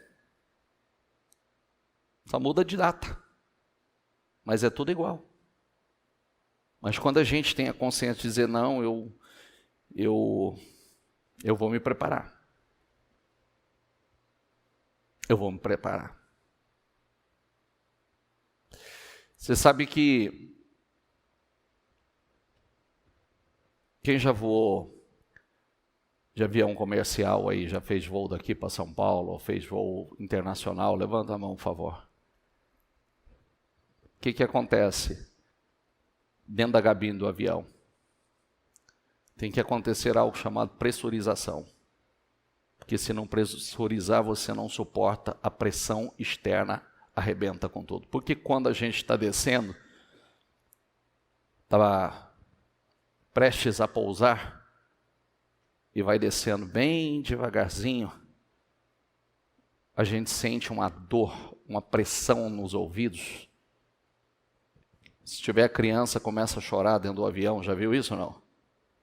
Só muda de data. Mas é tudo igual. Mas quando a gente tem a consciência de dizer, não, eu vou me preparar. Eu vou me preparar. Você sabe que quem já voou de avião comercial aí, já fez voo daqui para São Paulo, ou fez voo internacional, levanta a mão, por favor. O que acontece dentro da cabine do avião? Tem que acontecer algo chamado pressurização. Porque se não pressurizar, você não suporta a pressão externa, arrebenta com tudo. Porque quando a gente está descendo, está prestes a pousar, e vai descendo bem devagarzinho, a gente sente uma dor, uma pressão nos ouvidos. Se tiver criança, começa a chorar dentro do avião, já viu isso ou não?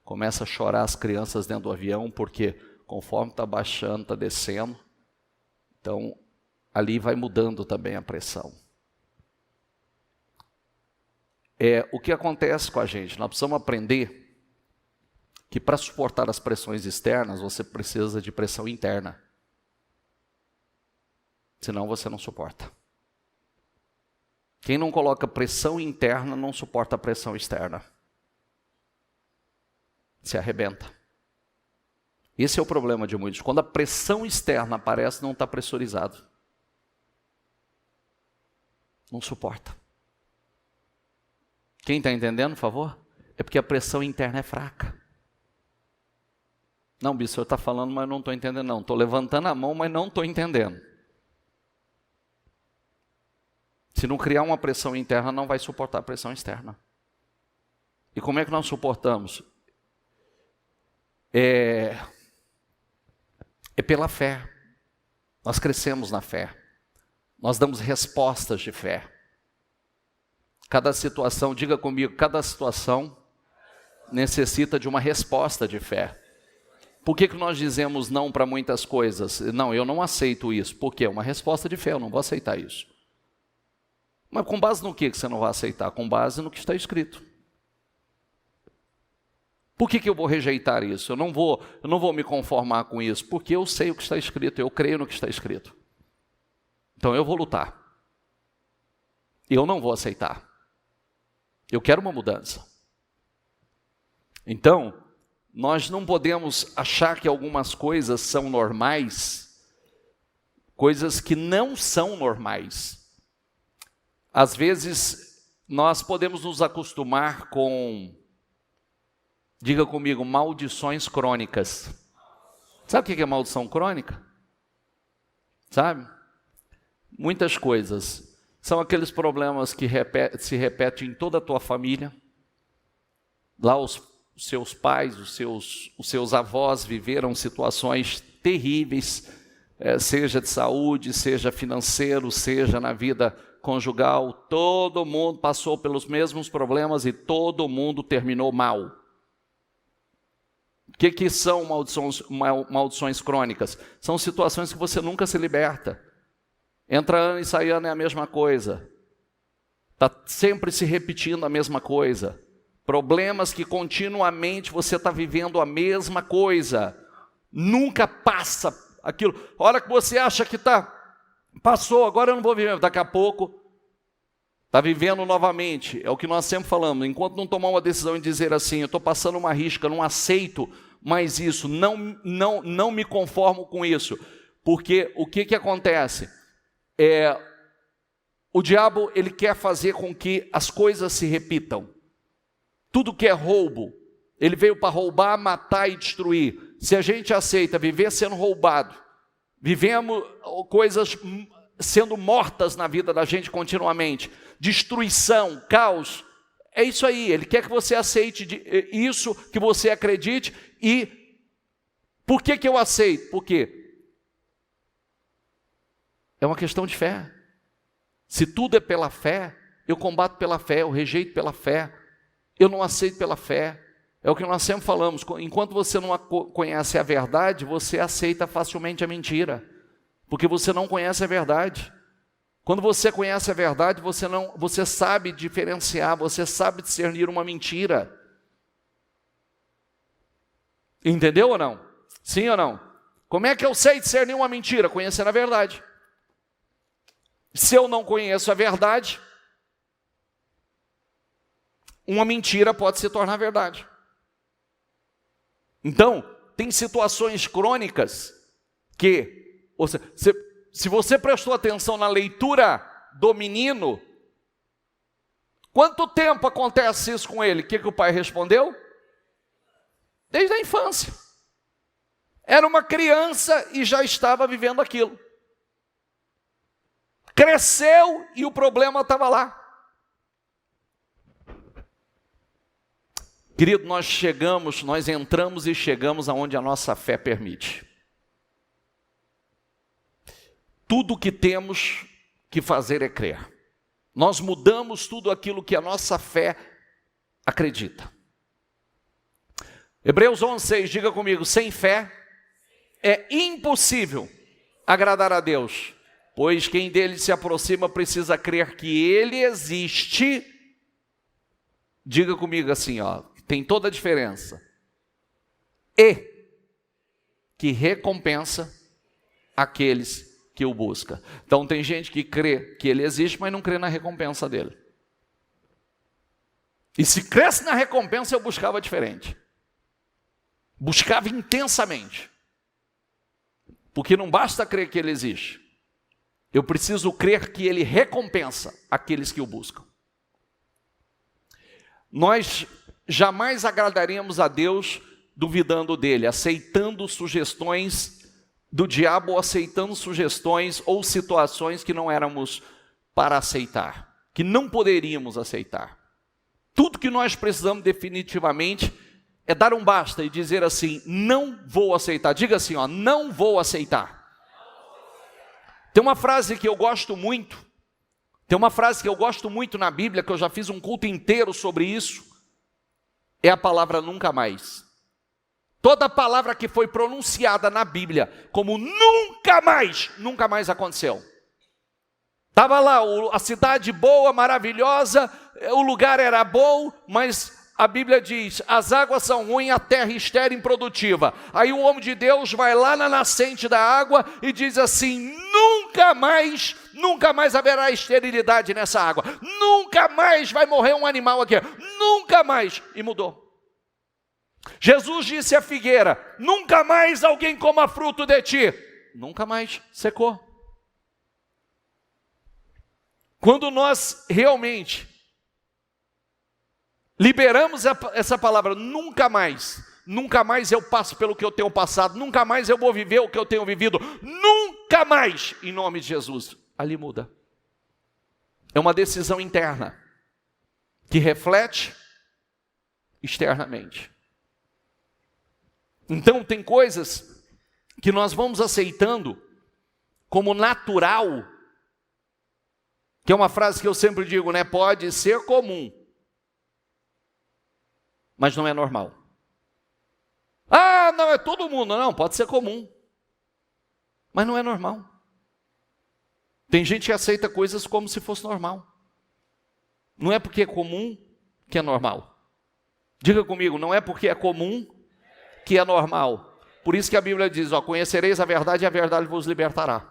Começa a chorar as crianças dentro do avião, porque conforme está baixando, está descendo, então ali vai mudando também a pressão. O que acontece com a gente? Nós precisamos aprender que para suportar as pressões externas, você precisa de pressão interna. Senão você não suporta. Quem não coloca pressão interna, não suporta a pressão externa. Se arrebenta. Esse é o problema de muitos. Quando a pressão externa aparece, não está pressurizado. Não suporta. Quem está entendendo, por favor? É porque a pressão interna é fraca. Não, bispo, o senhor está falando, mas não estou entendendo não. Estou levantando a mão, mas não estou entendendo. Se não criar uma pressão interna, não vai suportar a pressão externa. E como é que nós suportamos? É pela fé. Nós crescemos na fé. Nós damos respostas de fé. Cada situação, diga comigo, cada situação necessita de uma resposta de fé. Por que nós dizemos não para muitas coisas? Não, eu não aceito isso. Por quê? Uma resposta de fé, eu não vou aceitar isso. Mas com base no que você não vai aceitar? Com base no que está escrito. Por que eu vou rejeitar isso? Eu não vou me conformar com isso, porque eu sei o que está escrito, eu creio no que está escrito. Então eu vou lutar. Eu não vou aceitar. Eu quero uma mudança. Então, nós não podemos achar que algumas coisas são normais, coisas que não são normais. Às vezes, nós podemos nos acostumar com, diga comigo, maldições crônicas. Sabe o que é maldição crônica? Sabe? Muitas coisas. São aqueles problemas que se repetem em toda a tua família. Lá os seus pais, os seus avós viveram situações terríveis, seja de saúde, seja financeiro, seja na vida conjugal. Todo mundo passou pelos mesmos problemas e todo mundo terminou mal. O que são maldições crônicas? São situações que você nunca se liberta. Entra ano e sai ano é a mesma coisa. Está sempre se repetindo a mesma coisa. Problemas que continuamente você está vivendo a mesma coisa. Nunca passa aquilo. A hora que você acha que passou, agora eu não vou viver. Daqui a pouco está vivendo novamente. É o que nós sempre falamos. Enquanto não tomar uma decisão e dizer assim, eu estou passando uma risca, não aceito mais isso, não me conformo com isso. Porque o que acontece? O diabo, ele quer fazer com que as coisas se repitam. Tudo que é roubo, ele veio para roubar, matar e destruir. Se a gente aceita viver sendo roubado, vivemos coisas sendo mortas na vida da gente continuamente, destruição, caos, é isso aí. Ele quer que você aceite isso, que você acredite. E por que eu aceito? Por quê? É uma questão de fé. Se tudo é pela fé, eu combato pela fé, eu rejeito pela fé, eu não aceito pela fé. É o que nós sempre falamos, enquanto você não conhece a verdade, você aceita facilmente a mentira, porque você não conhece a verdade. Quando você conhece a verdade, você sabe diferenciar, você sabe discernir uma mentira. Entendeu ou não? Sim ou não? Como é que eu sei discernir uma mentira? Conhecendo a verdade. Se eu não conheço a verdade, uma mentira pode se tornar verdade. Então, tem situações crônicas que, ou seja, se você prestou atenção na leitura do menino, quanto tempo acontece isso com ele? O que o pai respondeu? Desde a infância. Era uma criança e já estava vivendo aquilo. Cresceu e o problema estava lá. Querido, nós entramos e chegamos aonde a nossa fé permite. Tudo que temos que fazer é crer. Nós mudamos tudo aquilo que a nossa fé acredita. Hebreus 11:6, diga comigo, sem fé é impossível agradar a Deus, pois quem dele se aproxima precisa crer que ele existe. Diga comigo assim, tem toda a diferença. E que recompensa aqueles que o buscam. Então tem gente que crê que ele existe, mas não crê na recompensa dele. E se cresce na recompensa, eu buscava diferente. Buscava intensamente. Porque não basta crer que ele existe. Eu preciso crer que ele recompensa aqueles que o buscam. Nós jamais agradaríamos a Deus duvidando dele, aceitando sugestões do diabo, ou aceitando sugestões ou situações que não éramos para aceitar, que não poderíamos aceitar. Tudo que nós precisamos definitivamente é dar um basta e dizer assim, não vou aceitar. Diga assim, ó, não vou aceitar. Tem uma frase que eu gosto muito, na Bíblia, que eu já fiz um culto inteiro sobre isso, é a palavra nunca mais. Toda palavra que foi pronunciada na Bíblia como nunca mais aconteceu. Estava lá, a cidade boa, maravilhosa, o lugar era bom, mas a Bíblia diz, as águas são ruins, a terra estéril e improdutiva. Aí o homem de Deus vai lá na nascente da água e diz assim, nunca mais haverá esterilidade nessa água. Nunca mais vai morrer um animal aqui. Nunca mais. E mudou. Jesus disse à figueira, nunca mais alguém coma fruto de ti. Nunca mais, secou. Quando nós realmente liberamos essa palavra, nunca mais eu passo pelo que eu tenho passado, nunca mais eu vou viver o que eu tenho vivido, nunca mais, em nome de Jesus, ali muda. É uma decisão interna, que reflete externamente. Então tem coisas que nós vamos aceitando como natural, que é uma frase que eu sempre digo, né? Pode ser comum, mas não é normal. Ah, não é todo mundo. Não, pode ser comum, mas não é normal. Tem gente que aceita coisas como se fosse normal. Não é porque é comum que é normal. Diga comigo, não é porque é comum que é normal. Por isso que a Bíblia diz, ó, conhecereis a verdade e a verdade vos libertará.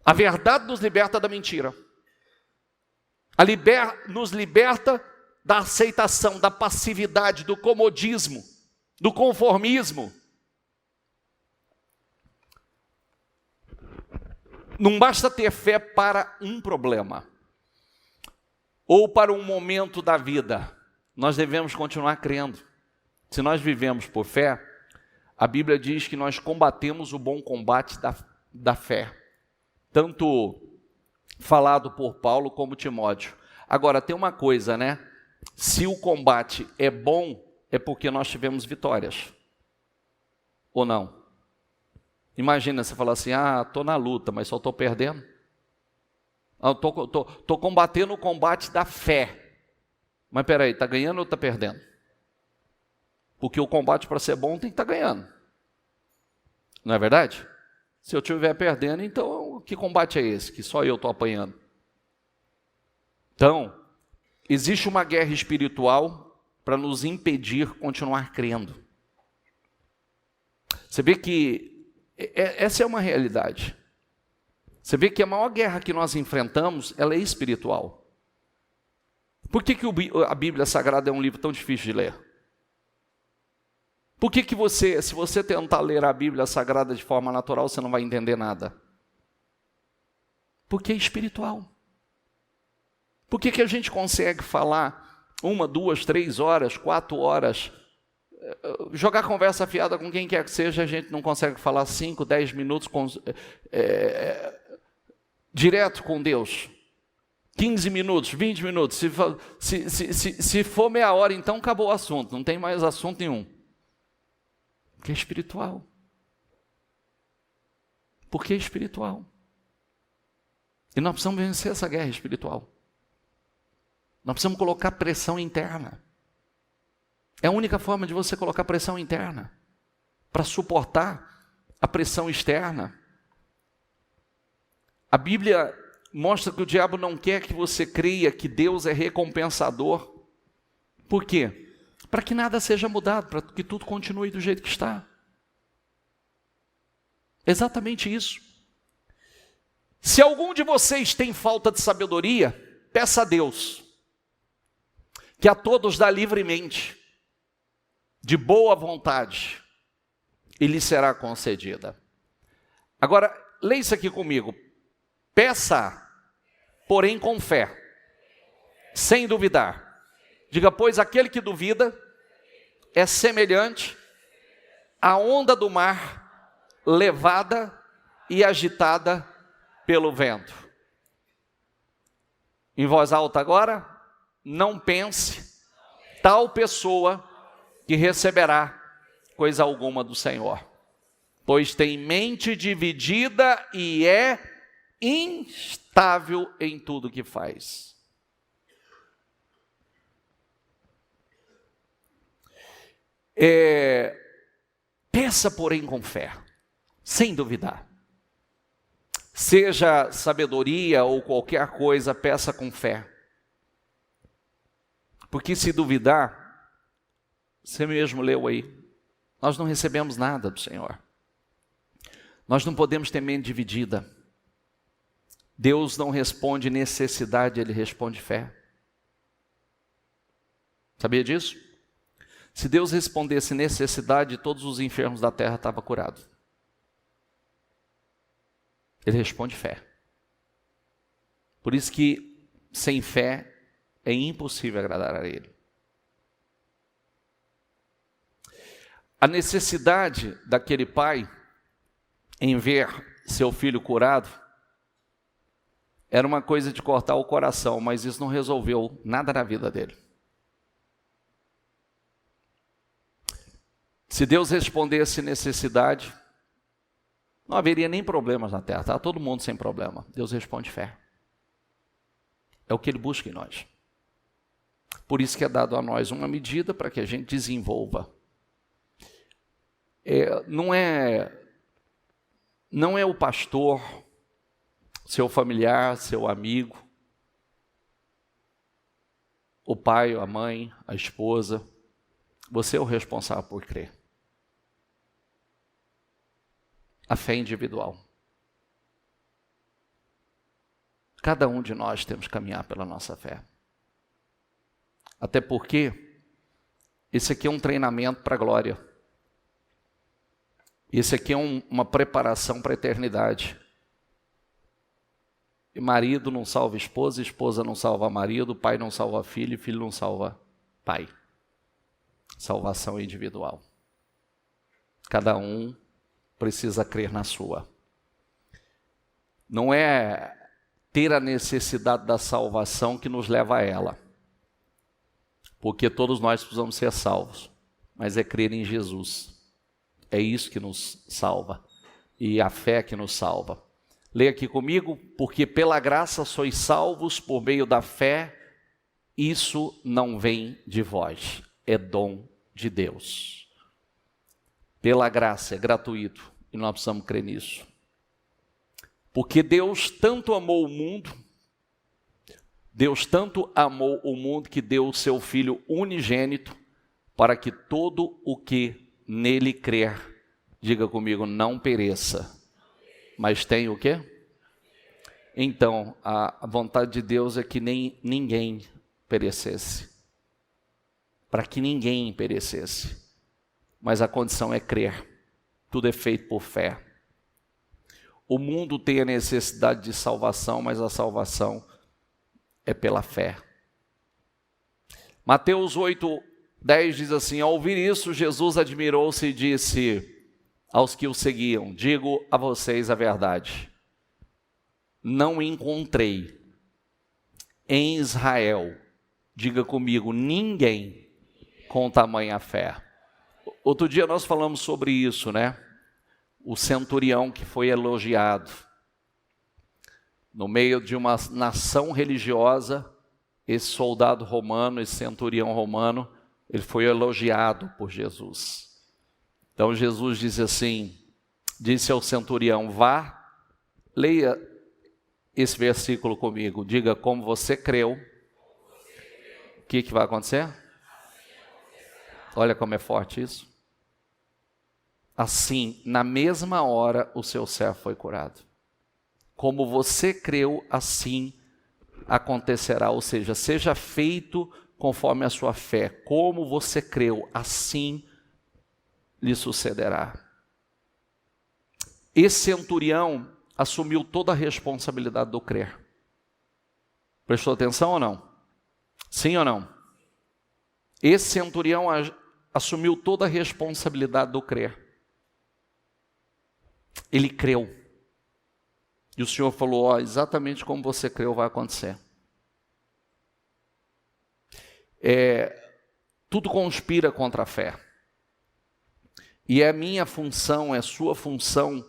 A verdade nos liberta da mentira. Nos liberta da aceitação, da passividade, do comodismo, do conformismo. Não basta ter fé para um problema ou para um momento da vida. Nós devemos continuar crendo. Se nós vivemos por fé, a Bíblia diz que nós combatemos o bom combate da fé. Tanto falado por Paulo como Timóteo. Agora, tem uma coisa, né? Se o combate é bom, é porque nós tivemos vitórias. Ou não? Imagina você falar assim, estou na luta, mas só estou perdendo. Estou combatendo o combate da fé. Mas peraí, está ganhando ou está perdendo? Porque o combate para ser bom tem que estar ganhando. Não é verdade? Se eu estiver perdendo, então que combate é esse? Que só eu estou apanhando. Então, existe uma guerra espiritual para nos impedir de continuar crendo. Você vê que essa é uma realidade. Você vê que a maior guerra que nós enfrentamos, ela é espiritual. Por que a Bíblia Sagrada é um livro tão difícil de ler? Por que se você tentar ler a Bíblia Sagrada de forma natural, você não vai entender nada? Porque é espiritual. Por que a gente consegue falar 1, 2, 3 horas, 4 horas, jogar conversa fiada com quem quer que seja, a gente não consegue falar 5, 10 minutos direto com Deus? 15 minutos, 20 minutos, se for meia hora, então acabou o assunto, não tem mais assunto nenhum. Porque é espiritual. Porque é espiritual. E nós precisamos vencer essa guerra espiritual. Nós precisamos colocar pressão interna. É a única forma de você colocar pressão interna para suportar a pressão externa. A Bíblia mostra que o diabo não quer que você creia que Deus é recompensador. Por quê? Para que nada seja mudado, para que tudo continue do jeito que está. Exatamente isso. Se algum de vocês tem falta de sabedoria, peça a Deus, que a todos dá livremente, de boa vontade, e lhe será concedida. Agora, leia isso aqui comigo. Peça, porém com fé, sem duvidar. Diga, pois aquele que duvida é semelhante à onda do mar, levada e agitada pelo vento. Em voz alta agora, não pense tal pessoa que receberá coisa alguma do Senhor, pois tem mente dividida e é instável em tudo que faz. Peça, porém, com fé, sem duvidar. Seja sabedoria ou qualquer coisa, peça com fé. Porque se duvidar, você mesmo leu aí, nós não recebemos nada do Senhor. Nós não podemos ter mente dividida. Deus não responde necessidade, Ele responde fé. Sabia disso? Se Deus respondesse necessidade, todos os enfermos da terra estavam curados. Ele responde fé. Por isso que sem fé é impossível agradar a Ele. A necessidade daquele pai em ver seu filho curado era uma coisa de cortar o coração, mas isso não resolveu nada na vida dele. Se Deus respondesse necessidade, não haveria nem problemas na terra, tá? Todo mundo sem problema. Deus responde fé. É o que Ele busca em nós. Por isso que é dado a nós uma medida para que a gente desenvolva. Não é o pastor, seu familiar, seu amigo, o pai, a mãe, a esposa. Você é o responsável por crer. A fé individual. Cada um de nós temos que caminhar pela nossa fé. Até porque esse aqui é um treinamento para a glória. Esse aqui é uma preparação para a eternidade. E marido não salva esposa, esposa não salva marido, pai não salva filho, filho não salva pai. Salvação individual. Cada um precisa crer na sua. Não é ter a necessidade da salvação que nos leva a ela. Porque todos nós precisamos ser salvos. Mas é crer em Jesus. É isso que nos salva. E a fé que nos salva. Leia aqui comigo. Porque pela graça sois salvos por meio da fé. Isso não vem de vós. É dom de Deus. Pela graça, é gratuito. E nós precisamos crer nisso. Porque Deus tanto amou o mundo. Deus tanto amou o mundo que deu o seu Filho unigênito. Para que todo o que nele crer, diga comigo, não pereça. Mas tem o quê? Então, a vontade de Deus é que nem ninguém perecesse. Para que ninguém perecesse. Mas a condição é crer. Tudo é feito por fé. O mundo tem a necessidade de salvação, mas a salvação é pela fé. Mateus 8:10 diz assim: ao ouvir isso, Jesus admirou-se e disse aos que o seguiam: digo a vocês a verdade. Não encontrei em Israel, diga comigo, ninguém com tamanha fé. Outro dia nós falamos sobre isso, né? O centurião que foi elogiado. No meio de uma nação religiosa, esse soldado romano, esse centurião romano, ele foi elogiado por Jesus. Então Jesus disse assim, disse ao centurião, vá, leia esse versículo comigo, diga como você creu. O que vai acontecer? Olha como é forte isso. Assim, na mesma hora, o seu servo foi curado. Como você creu, assim acontecerá. Ou seja, seja feito conforme a sua fé. Como você creu, assim lhe sucederá. Esse centurião assumiu toda a responsabilidade do crer. Prestou atenção ou não? Sim ou não? Esse centurião assumiu toda a responsabilidade do crer. Ele creu. E o Senhor falou, ó, exatamente como você creu vai acontecer. Tudo conspira contra a fé. E é minha função, é sua função,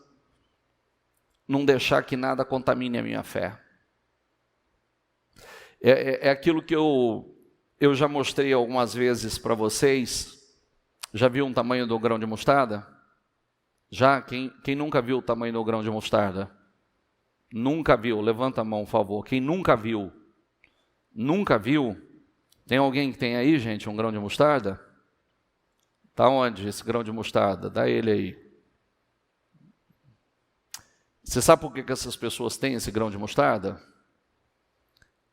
não deixar que nada contamine a minha fé. É aquilo que eu já mostrei algumas vezes para vocês. Já viu um tamanho do grão de mostarda? Já? Quem nunca viu o tamanho do grão de mostarda? Nunca viu? Levanta a mão, por favor. Quem nunca viu? Nunca viu? Tem alguém que tem aí, gente, um grão de mostarda? Está onde esse grão de mostarda? Dá ele aí. Você sabe por que essas pessoas têm esse grão de mostarda?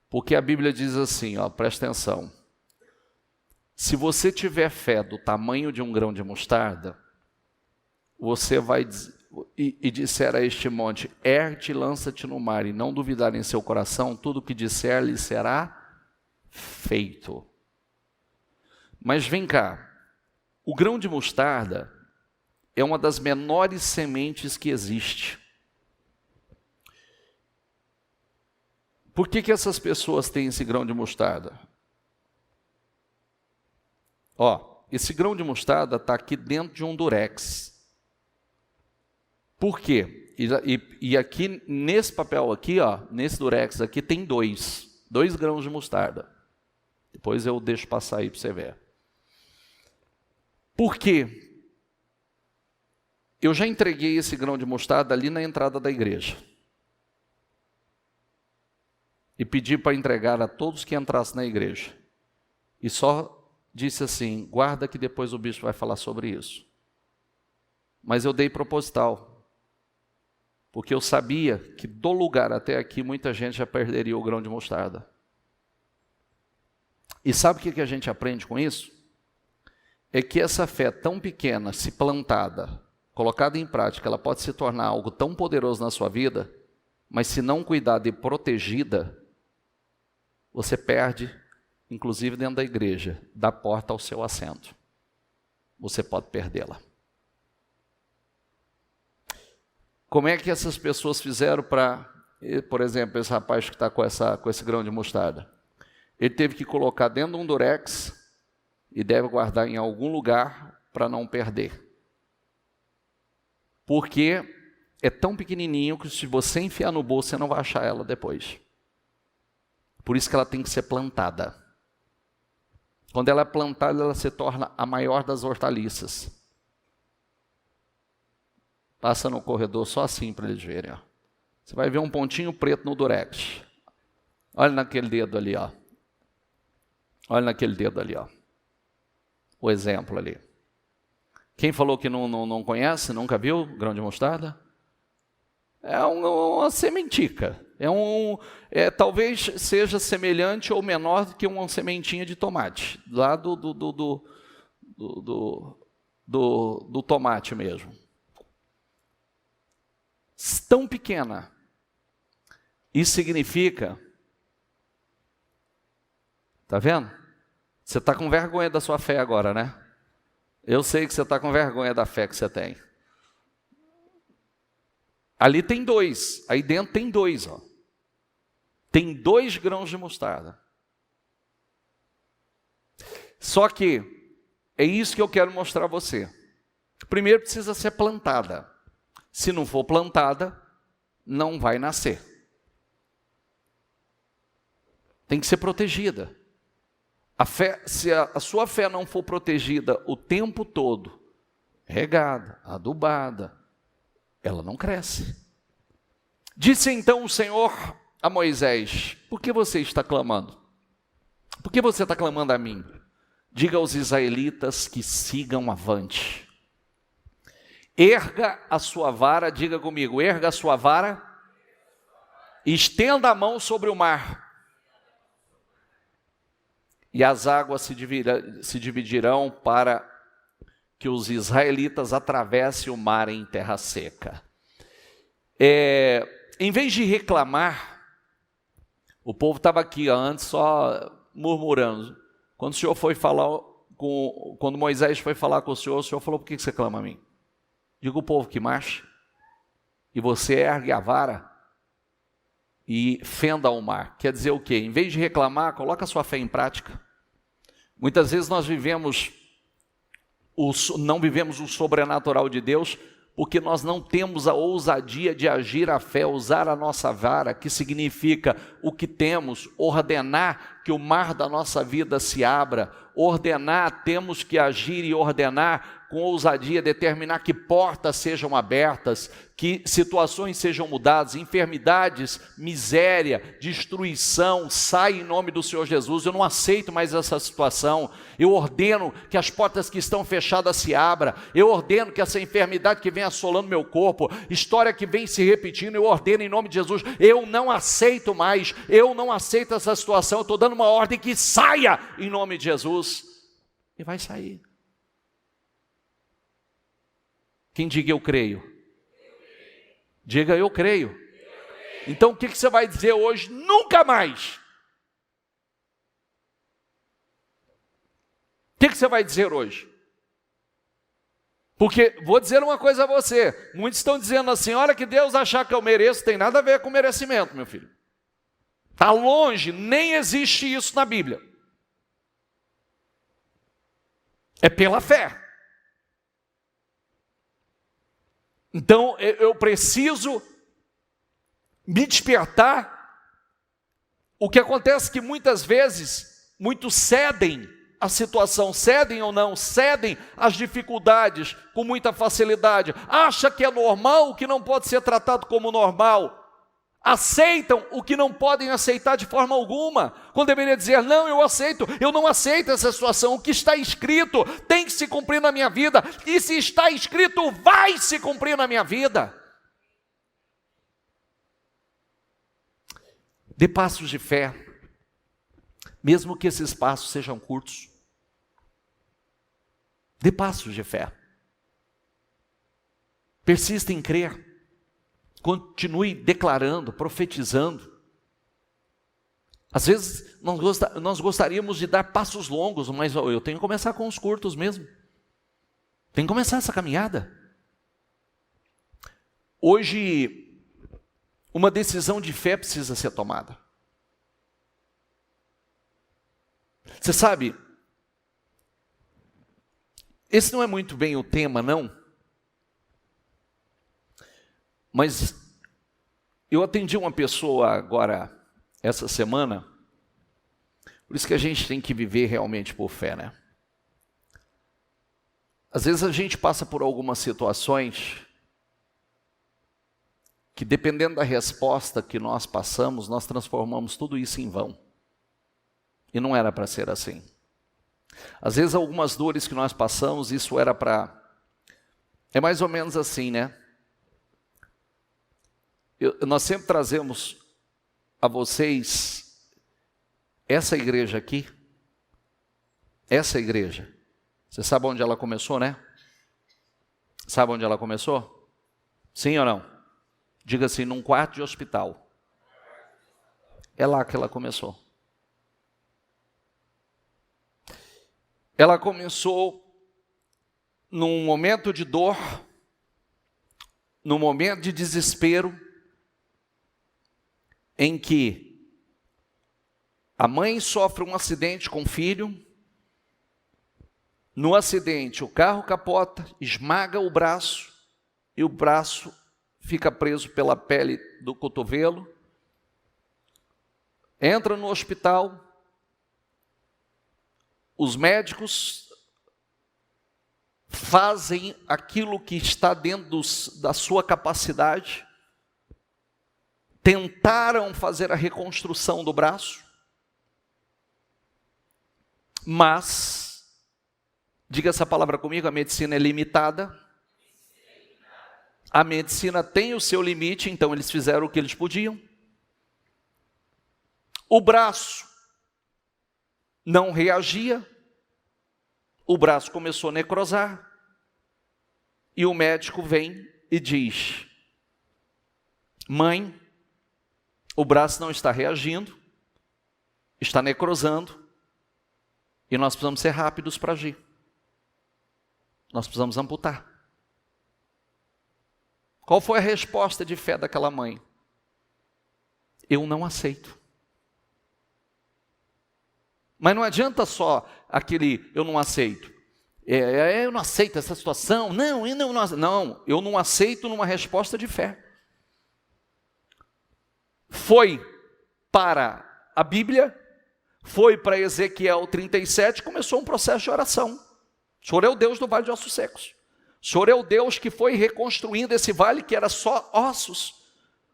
Porque a Bíblia diz assim, ó, presta atenção. Se você tiver fé do tamanho de um grão de mostarda, você vai e disser a este monte, ergue-te e lança-te no mar, e não duvidar em seu coração, tudo o que disser lhe será feito. Mas vem cá, o grão de mostarda é uma das menores sementes que existe. Por que essas pessoas têm esse grão de mostarda? Ó, esse grão de mostarda está aqui dentro de um durex. Por quê? E aqui, nesse papel aqui, ó, nesse durex aqui, tem dois grãos de mostarda. Depois eu deixo passar aí para você ver. Por quê? Eu já entreguei esse grão de mostarda ali na entrada da igreja. E pedi para entregar a todos que entrassem na igreja. E só disse assim, guarda que depois o bispo vai falar sobre isso. Mas eu dei proposital. Porque eu sabia que do lugar até aqui muita gente já perderia o grão de mostarda. E sabe o que a gente aprende com isso? É que essa fé tão pequena, se plantada, colocada em prática, ela pode se tornar algo tão poderoso na sua vida, mas se não cuidada e protegida, você perde, inclusive dentro da igreja, da porta ao seu assento. Você pode perdê-la. Como é que essas pessoas fizeram para, por exemplo, esse rapaz que está com esse grão de mostarda? Ele teve que colocar dentro de um durex e deve guardar em algum lugar para não perder. Porque é tão pequenininho que se você enfiar no bolso, você não vai achar ela depois. Por isso que ela tem que ser plantada. Quando ela é plantada, ela se torna a maior das hortaliças. Passa no corredor só assim para eles verem. Ó. Você vai ver um pontinho preto no durex. Olha naquele dedo ali, ó. Olha naquele dedo ali, ó. O exemplo ali. Quem falou que não conhece, nunca viu grão de mostarda? É uma sementica. Talvez seja semelhante ou menor do que uma sementinha de tomate. Lá do tomate mesmo. Tão pequena. Isso significa... Está vendo? Você está com vergonha da sua fé agora, né? Eu sei que você está com vergonha da fé que você tem. Ali tem dois. Aí dentro tem dois. Ó. Tem 2 grãos de mostarda. Só que é isso que eu quero mostrar a você. Primeiro precisa ser plantada. Se não for plantada, não vai nascer. Tem que ser protegida. A fé, se a sua fé não for protegida o tempo todo, regada, adubada, ela não cresce. Disse então o Senhor a Moisés, por que você está clamando? Por que você está clamando a mim? Diga aos israelitas que sigam avante. Erga a sua vara, diga comigo, erga a sua vara, estenda a mão sobre o mar. E as águas se dividirão para que os israelitas atravessem o mar em terra seca. Em vez de reclamar, o povo estava aqui antes só murmurando. Quando o Senhor foi falar, quando Moisés foi falar com o Senhor falou, por que você clama a mim? Diga o povo que marche, e você ergue a vara, e fenda ao mar. Quer dizer o quê? Em vez de reclamar, coloca a sua fé em prática. Muitas vezes nós não vivemos o sobrenatural de Deus, porque nós não temos a ousadia de agir a fé, usar a nossa vara, que significa o que temos, ordenar que o mar da nossa vida se abra, temos que agir e ordenar com ousadia, determinar que portas sejam abertas, que situações sejam mudadas, enfermidades, miséria, destruição, sai em nome do Senhor Jesus. Eu não aceito mais essa situação. Eu ordeno que as portas que estão fechadas se abram. Eu ordeno que essa enfermidade que vem assolando meu corpo, história que vem se repetindo, eu ordeno em nome de Jesus. Eu não aceito mais, eu não aceito essa situação. Eu estou dando uma ordem que saia em nome de Jesus. E vai sair. Quem diga eu creio? Diga eu creio. Então o que você vai dizer hoje? Nunca mais. O que você vai dizer hoje? Porque vou dizer uma coisa a você. Muitos estão dizendo assim: olha, que Deus achar que eu mereço, tem nada a ver com merecimento, meu filho. Está longe, nem existe isso na Bíblia. É pela fé. Então eu preciso me despertar. O que acontece é que muitas vezes, muitos cedem à situação, cedem ou não, cedem às dificuldades com muita facilidade. Acha que é normal o que não pode ser tratado como normal. Aceitam o que não podem aceitar de forma alguma, quando deveria dizer: não, eu não aceito essa situação, o que está escrito tem que se cumprir na minha vida, e se está escrito, vai se cumprir na minha vida. Dê passos de fé, mesmo que esses passos sejam curtos. Dê passos de fé. Persista em crer. Continue declarando, profetizando. Às vezes nós gostaríamos de dar passos longos, mas eu tenho que começar com os curtos mesmo. Tem que começar essa caminhada. Hoje, uma decisão de fé precisa ser tomada. Você sabe, esse não é muito bem o tema, não. Mas eu atendi uma pessoa agora, essa semana, por isso que a gente tem que viver realmente por fé, né? Às vezes a gente passa por algumas situações que, dependendo da resposta que nós passamos, nós transformamos tudo isso em vão. E não era para ser assim. Às vezes algumas dores que nós passamos, isso era para... É mais ou menos assim, né? Nós sempre trazemos a vocês essa igreja aqui, essa igreja. Você sabe onde ela começou, né? Sabe onde ela começou? Sim ou não? Diga assim: num quarto de hospital. É lá que ela começou. Ela começou num momento de dor, num momento de desespero, em que a mãe sofre um acidente com o filho. No acidente, o carro capota, esmaga o braço, e o braço fica preso pela pele do cotovelo. Entra no hospital, os médicos fazem aquilo que está dentro da sua capacidade. Tentaram fazer a reconstrução do braço, mas, diga essa palavra comigo, a medicina é limitada. A medicina tem o seu limite, então eles fizeram o que eles podiam. O braço não reagia, o braço começou a necrosar, e o médico vem e diz: mãe, o braço não está reagindo, está necrosando, e nós precisamos ser rápidos para agir. Nós precisamos amputar. Qual foi a resposta de fé daquela mãe? eu não aceito. Mas não adianta só aquele eu não aceito. Eu não aceito essa situação. Não, eu não aceito numa resposta de fé. Foi para a Bíblia, foi para Ezequiel 37, começou um processo de oração. O Senhor é o Deus do Vale de Ossos Secos. O Senhor é o Deus que foi reconstruindo esse vale que era só ossos.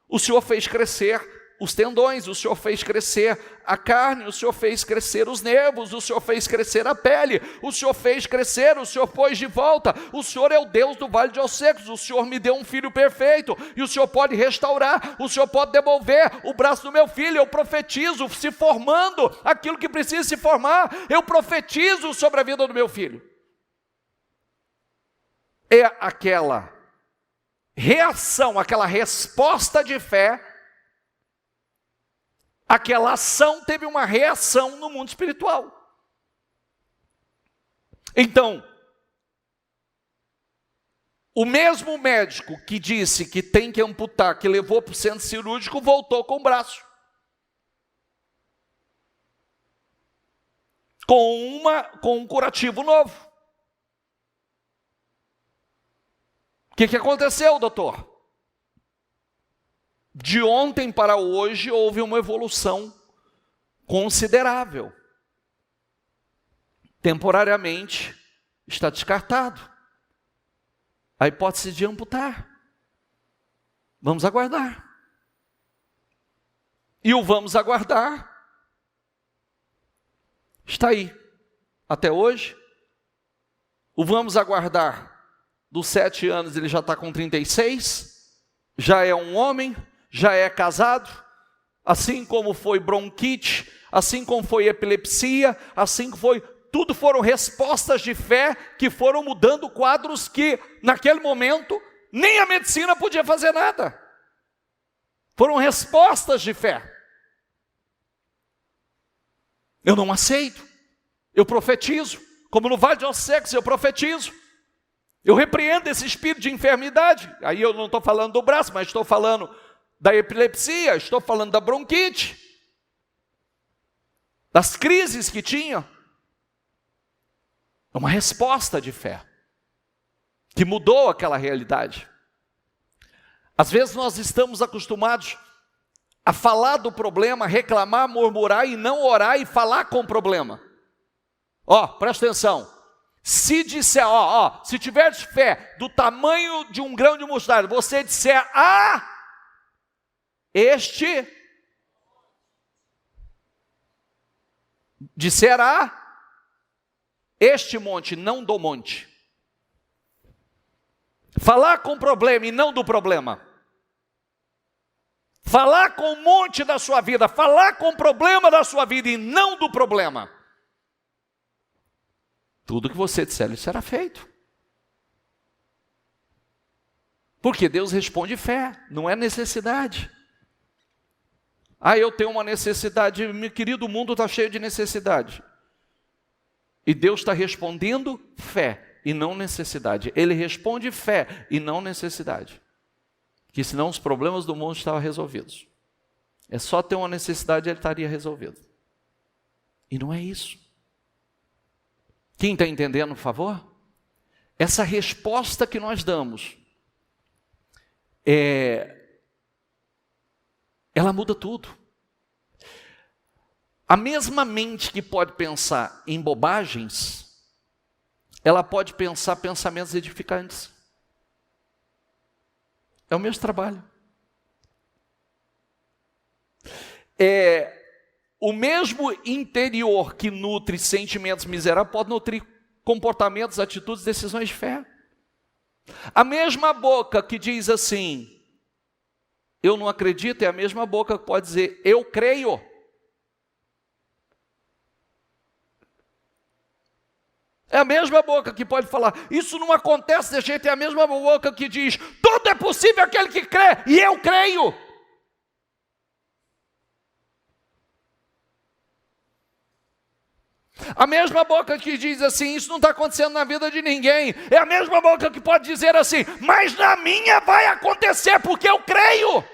O Senhor fez crescer os tendões, o Senhor fez crescer a carne, o Senhor fez crescer os nervos, o Senhor fez crescer a pele, o Senhor fez crescer, o Senhor pôs de volta. O Senhor é o Deus do Vale de Ossos Secos, o Senhor me deu um filho perfeito, e o Senhor pode restaurar, o Senhor pode devolver o braço do meu filho. Eu profetizo se formando aquilo que precisa se formar, eu profetizo sobre a vida do meu filho. É aquela reação, aquela resposta de fé. Aquela ação teve uma reação no mundo espiritual. Então, o mesmo médico que disse que tem que amputar, que levou para o centro cirúrgico, voltou com o braço. Com um curativo novo. O que aconteceu, doutor? De ontem para hoje houve uma evolução considerável. Temporariamente está descartado a hipótese de amputar. Vamos aguardar. E o vamos aguardar está aí até hoje. O vamos aguardar dos 7 anos, ele já está com 36, já é um homem, já é casado, assim como foi bronquite, assim como foi epilepsia, assim como foi, tudo foram respostas de fé que foram mudando quadros que, naquele momento, nem a medicina podia fazer nada. Foram respostas de fé. Eu não aceito, eu profetizo, como no Vale de Ossos Secos eu profetizo. Eu repreendo esse espírito de enfermidade. Aí eu não estou falando do braço, mas estou falando da epilepsia, estou falando da bronquite, das crises que tinha. É uma resposta de fé que mudou aquela realidade. Às vezes nós estamos acostumados a falar do problema, reclamar, murmurar e não orar e falar com o problema. Presta atenção. Se disser, se tiver fé do tamanho de um grão de mostarda, você disser, este monte, não do monte. Falar com o problema e não do problema. Falar com o monte da sua vida, falar com o problema da sua vida e não do problema. Tudo que você disser, lhe será feito. Porque Deus responde fé, não é necessidade. Eu tenho uma necessidade, meu querido, o mundo está cheio de necessidade. E Deus está respondendo fé e não necessidade. Ele responde fé e não necessidade. Que senão os problemas do mundo estavam resolvidos. É só ter uma necessidade e ele estaria resolvido. E não é isso. Quem está entendendo, por favor? Essa resposta que nós damos, ela muda tudo. A mesma mente que pode pensar em bobagens, ela pode pensar pensamentos edificantes. É o mesmo trabalho. O mesmo interior que nutre sentimentos miseráveis pode nutrir comportamentos, atitudes, decisões de fé. A mesma boca que diz assim, eu não acredito, é a mesma boca que pode dizer, eu creio. É a mesma boca que pode falar, isso não acontece de jeito, é a mesma boca que diz, tudo é possível aquele que crê, e eu creio. A mesma boca que diz assim, isso não está acontecendo na vida de ninguém, é a mesma boca que pode dizer assim, mas na minha vai acontecer porque eu creio.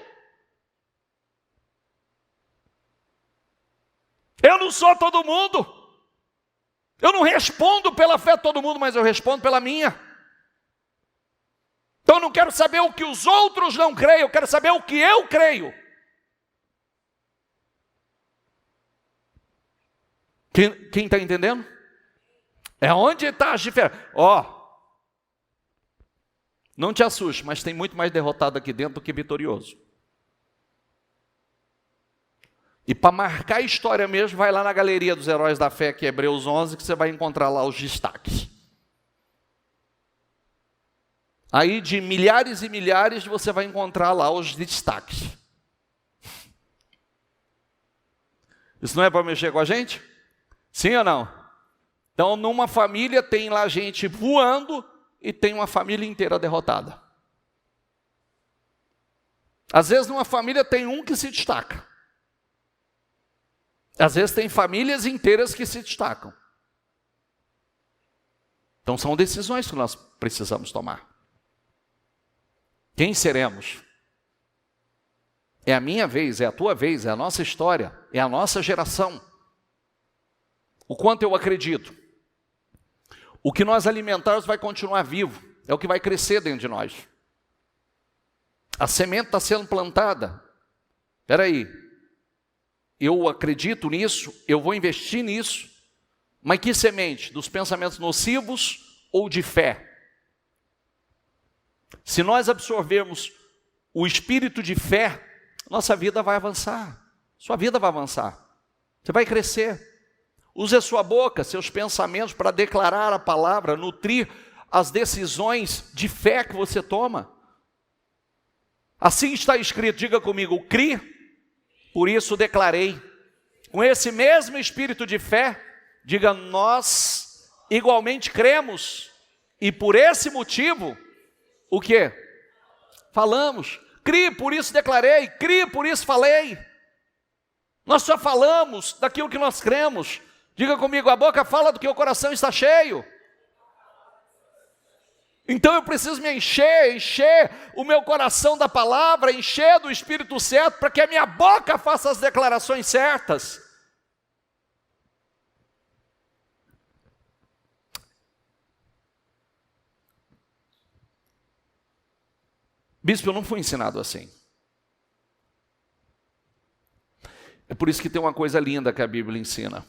Eu não sou todo mundo. Eu não respondo pela fé de todo mundo, mas eu respondo pela minha. Então eu não quero saber o que os outros não creem, eu quero saber o que eu creio. Quem está entendendo? É onde está a diferença. Não te assuste, mas tem muito mais derrotado aqui dentro do que vitorioso. E para marcar a história mesmo, vai lá na galeria dos heróis da fé, que é Hebreus 11, que você vai encontrar lá os destaques. Aí de milhares e milhares você vai encontrar lá os destaques. Isso não é para mexer com a gente? Sim ou não? Então numa família tem lá gente voando e tem uma família inteira derrotada. Às vezes numa família tem um que se destaca. Às vezes tem famílias inteiras que se destacam. Então são decisões que nós precisamos tomar. Quem seremos? É a minha vez, é a tua vez, é a nossa história, é a nossa geração. O quanto eu acredito. O que nós alimentarmos vai continuar vivo, é o que vai crescer dentro de nós. A semente está sendo plantada. Espera aí. Eu acredito nisso, eu vou investir nisso, mas que semente? Dos pensamentos nocivos ou de fé? Se nós absorvermos o espírito de fé, nossa vida vai avançar, sua vida vai avançar, você vai crescer. Use a sua boca, seus pensamentos para declarar a palavra, nutrir as decisões de fé que você toma. Assim está escrito, diga comigo, criei. Por isso declarei, com esse mesmo espírito de fé, diga, nós igualmente cremos, e por esse motivo, o quê? Falamos, criei, por isso declarei, criei, por isso falei. Nós só falamos daquilo que nós cremos. Diga comigo, a boca fala do que o coração está cheio. Então eu preciso me encher o meu coração da palavra, encher do Espírito certo, para que a minha boca faça as declarações certas. Bispo, eu não fui ensinado assim. É por isso que tem uma coisa linda que a Bíblia ensina.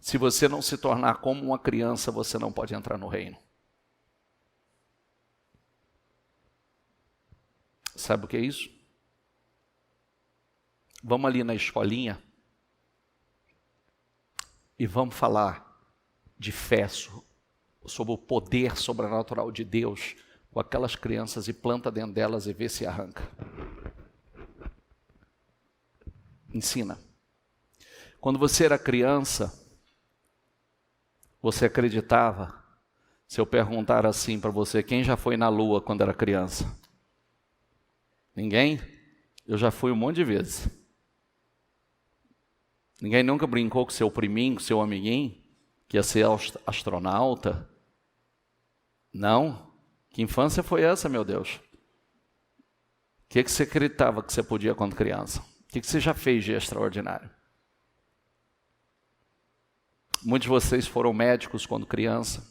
Se você não se tornar como uma criança, você não pode entrar no reino. Sabe o que é isso? Vamos ali na escolinha e vamos falar de fé, sobre o poder sobrenatural de Deus com aquelas crianças e planta dentro delas e vê se arranca. Ensina. Quando você era criança, você acreditava? Se eu perguntar assim para você, quem já foi na lua quando era criança? Ninguém? Eu já fui um monte de vezes. Ninguém nunca brincou com seu priminho, com seu amiguinho, que ia ser astronauta? Não? Que infância foi essa, meu Deus? O que você acreditava que você podia quando criança? O que você já fez de extraordinário? Muitos de vocês foram médicos quando criança.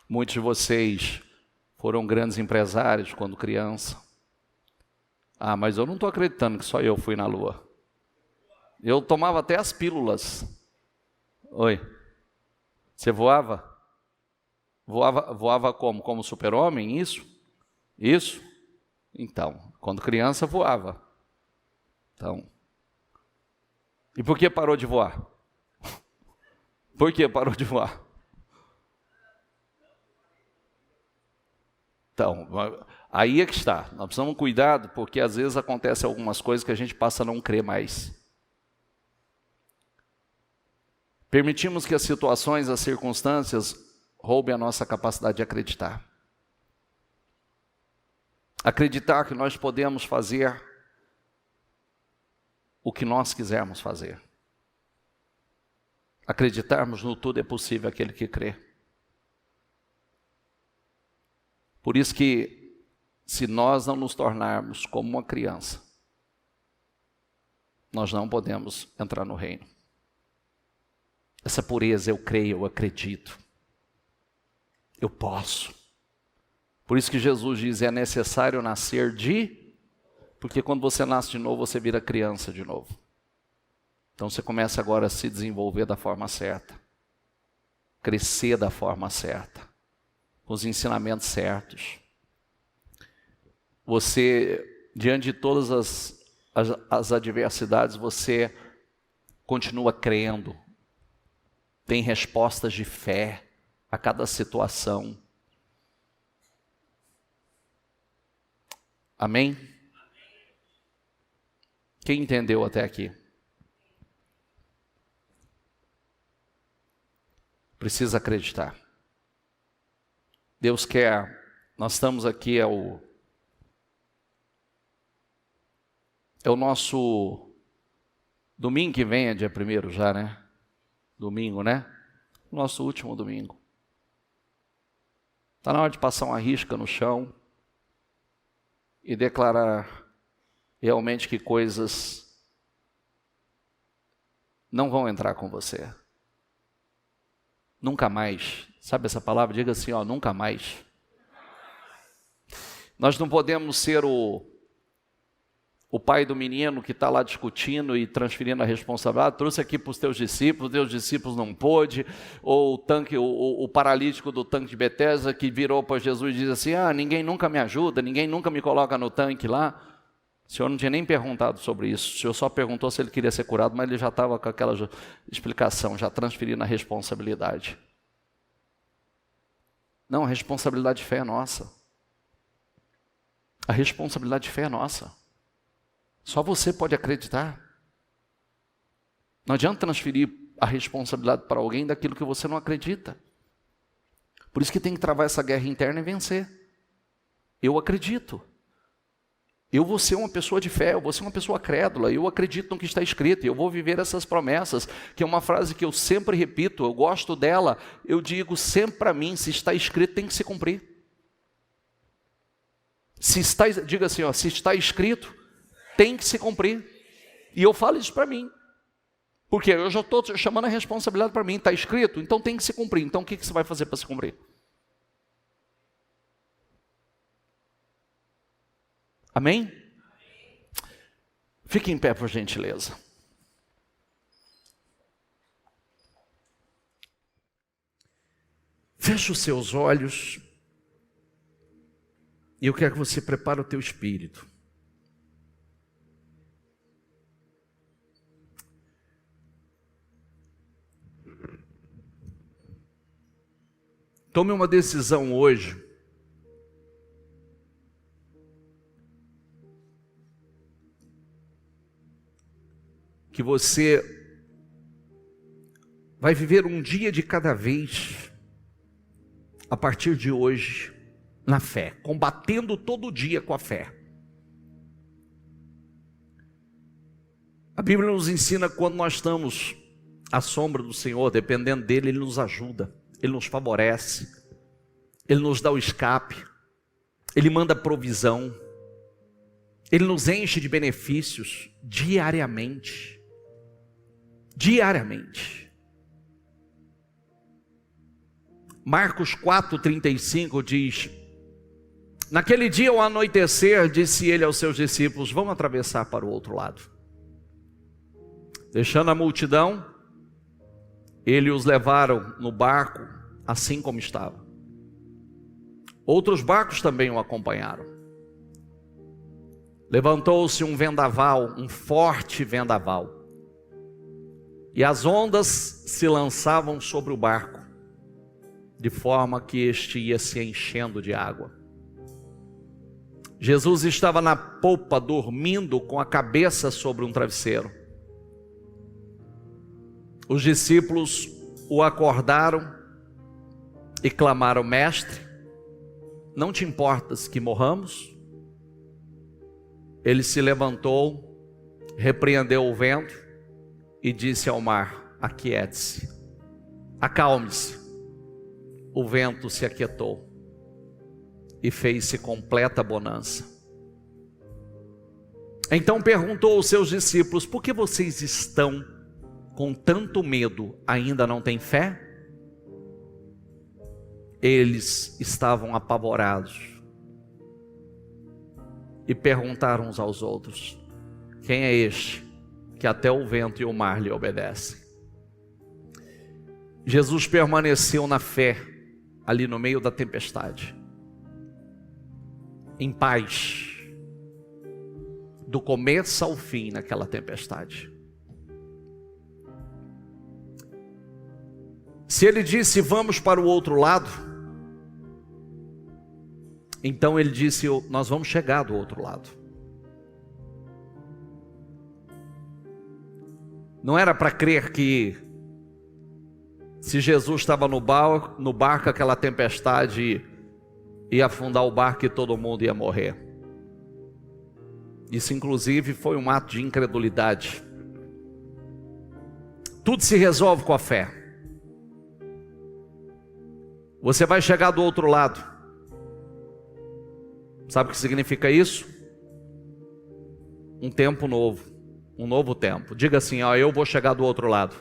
Muitos de vocês foram grandes empresários quando criança. Ah, mas eu não estou acreditando que só eu fui na lua. Eu tomava até as pílulas. Oi. Você voava? Voava como? Como super-homem? Isso? Isso? Então, quando criança voava. Então. E por que parou de voar? Por que parou de voar? Então, aí é que está. Nós precisamos cuidado, porque às vezes acontecem algumas coisas que a gente passa a não crer mais. Permitimos que as situações, as circunstâncias roubem a nossa capacidade de acreditar. Acreditar que nós podemos fazer o que nós quisermos fazer. Acreditarmos no tudo é possível aquele que crê. Por isso que, se nós não nos tornarmos como uma criança, nós não podemos entrar no reino. Essa pureza eu creio, eu acredito. Eu posso. Por isso que Jesus diz, é necessário nascer porque quando você nasce de novo, você vira criança de novo. Então você começa agora a se desenvolver da forma certa. Crescer da forma certa. Com os ensinamentos certos. Você, diante de todas as adversidades, você continua crendo. Tem respostas de fé a cada situação. Amém? Quem entendeu até aqui? Precisa acreditar. Deus quer, nós estamos aqui, é o nosso domingo que vem, é dia 1º já, né? Domingo, né? Nosso último domingo. Está na hora de passar uma risca no chão e declarar realmente que coisas não vão entrar com você. Nunca mais. Sabe essa palavra? Diga assim, ó, nunca mais. Nós não podemos ser o pai do menino que está lá discutindo e transferindo a responsabilidade. Trouxe aqui para os teus discípulos não pôde. Ou o paralítico do tanque de Betesda que virou para Jesus e diz assim, ninguém nunca me ajuda, ninguém nunca me coloca no tanque lá. O Senhor não tinha nem perguntado sobre isso. O Senhor só perguntou se ele queria ser curado, mas ele já estava com aquela explicação, já transferindo a responsabilidade. Não, a responsabilidade de fé é nossa. A responsabilidade de fé é nossa. Só você pode acreditar. Não adianta transferir a responsabilidade para alguém daquilo que você não acredita. Por isso que tem que travar essa guerra interna e vencer. Eu acredito. Eu vou ser uma pessoa de fé, eu vou ser uma pessoa crédula, eu acredito no que está escrito, eu vou viver essas promessas, que é uma frase que eu sempre repito, eu gosto dela, eu digo sempre para mim, se está escrito tem que se cumprir. Diga assim, ó, se está escrito, tem que se cumprir. E eu falo isso para mim, porque eu já estou chamando a responsabilidade para mim, está escrito, então tem que se cumprir, então o que você vai fazer para se cumprir? Amém? Fique em pé, por gentileza. Feche os seus olhos. E eu quero que você prepare o teu espírito. Tome uma decisão hoje. Que você vai viver um dia de cada vez, a partir de hoje, na fé, combatendo todo dia com a fé. A Bíblia nos ensina quando nós estamos à sombra do Senhor, dependendo dele, Ele nos ajuda, Ele nos favorece, Ele nos dá o escape, Ele manda provisão, Ele nos enche de benefícios diariamente. Diariamente. Marcos 4,35 diz: naquele dia ao anoitecer, disse ele aos seus discípulos, vamos atravessar para o outro lado. Deixando a multidão, ele os levaram no barco, assim como estava. Outros barcos também o acompanharam. Levantou-se um vendaval, um forte vendaval. E as ondas se lançavam sobre o barco, de forma que este ia se enchendo de água. Jesus estava na popa, dormindo com a cabeça sobre um travesseiro. Os discípulos o acordaram e clamaram: mestre, não te importas que morramos? Ele se levantou, repreendeu o vento e disse ao mar: aquiete-se, acalme-se. O vento se aquietou e fez-se completa bonança. Então perguntou aos seus discípulos: por que vocês estão com tanto medo? Ainda não têm fé? Eles estavam apavorados e perguntaram uns aos outros: quem é este que até o vento e o mar lhe obedecem? Jesus permaneceu na fé ali no meio da tempestade, em paz, do começo ao fim naquela tempestade. Se ele disse: vamos para o outro lado, então ele disse: nós vamos chegar do outro lado. Não era para crer que, se Jesus estava no barco, aquela tempestade ia afundar o barco e todo mundo ia morrer. Isso inclusive foi um ato de incredulidade. Tudo se resolve com a fé. Você vai chegar do outro lado. Sabe o que significa isso? Um tempo novo, um novo tempo. Diga assim: ó, eu vou chegar do outro lado.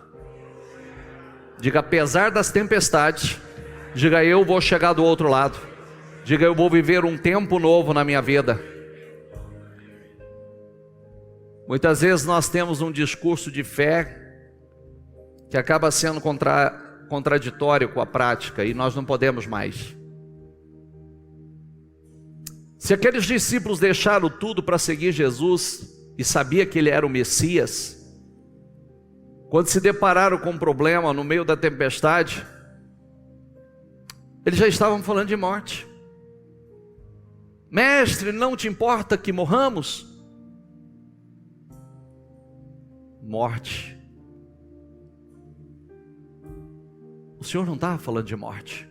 Diga: apesar das tempestades. Diga: eu vou chegar do outro lado. Diga: eu vou viver um tempo novo na minha vida. Muitas vezes nós temos um discurso de fé que acaba sendo contraditório com a prática, e nós não podemos mais. Se aqueles discípulos deixaram tudo para seguir Jesus e sabia que ele era o Messias, quando se depararam com um problema no meio da tempestade, eles já estavam falando de morte. Mestre, não te importa que morramos? Morte. O Senhor não estava falando de morte.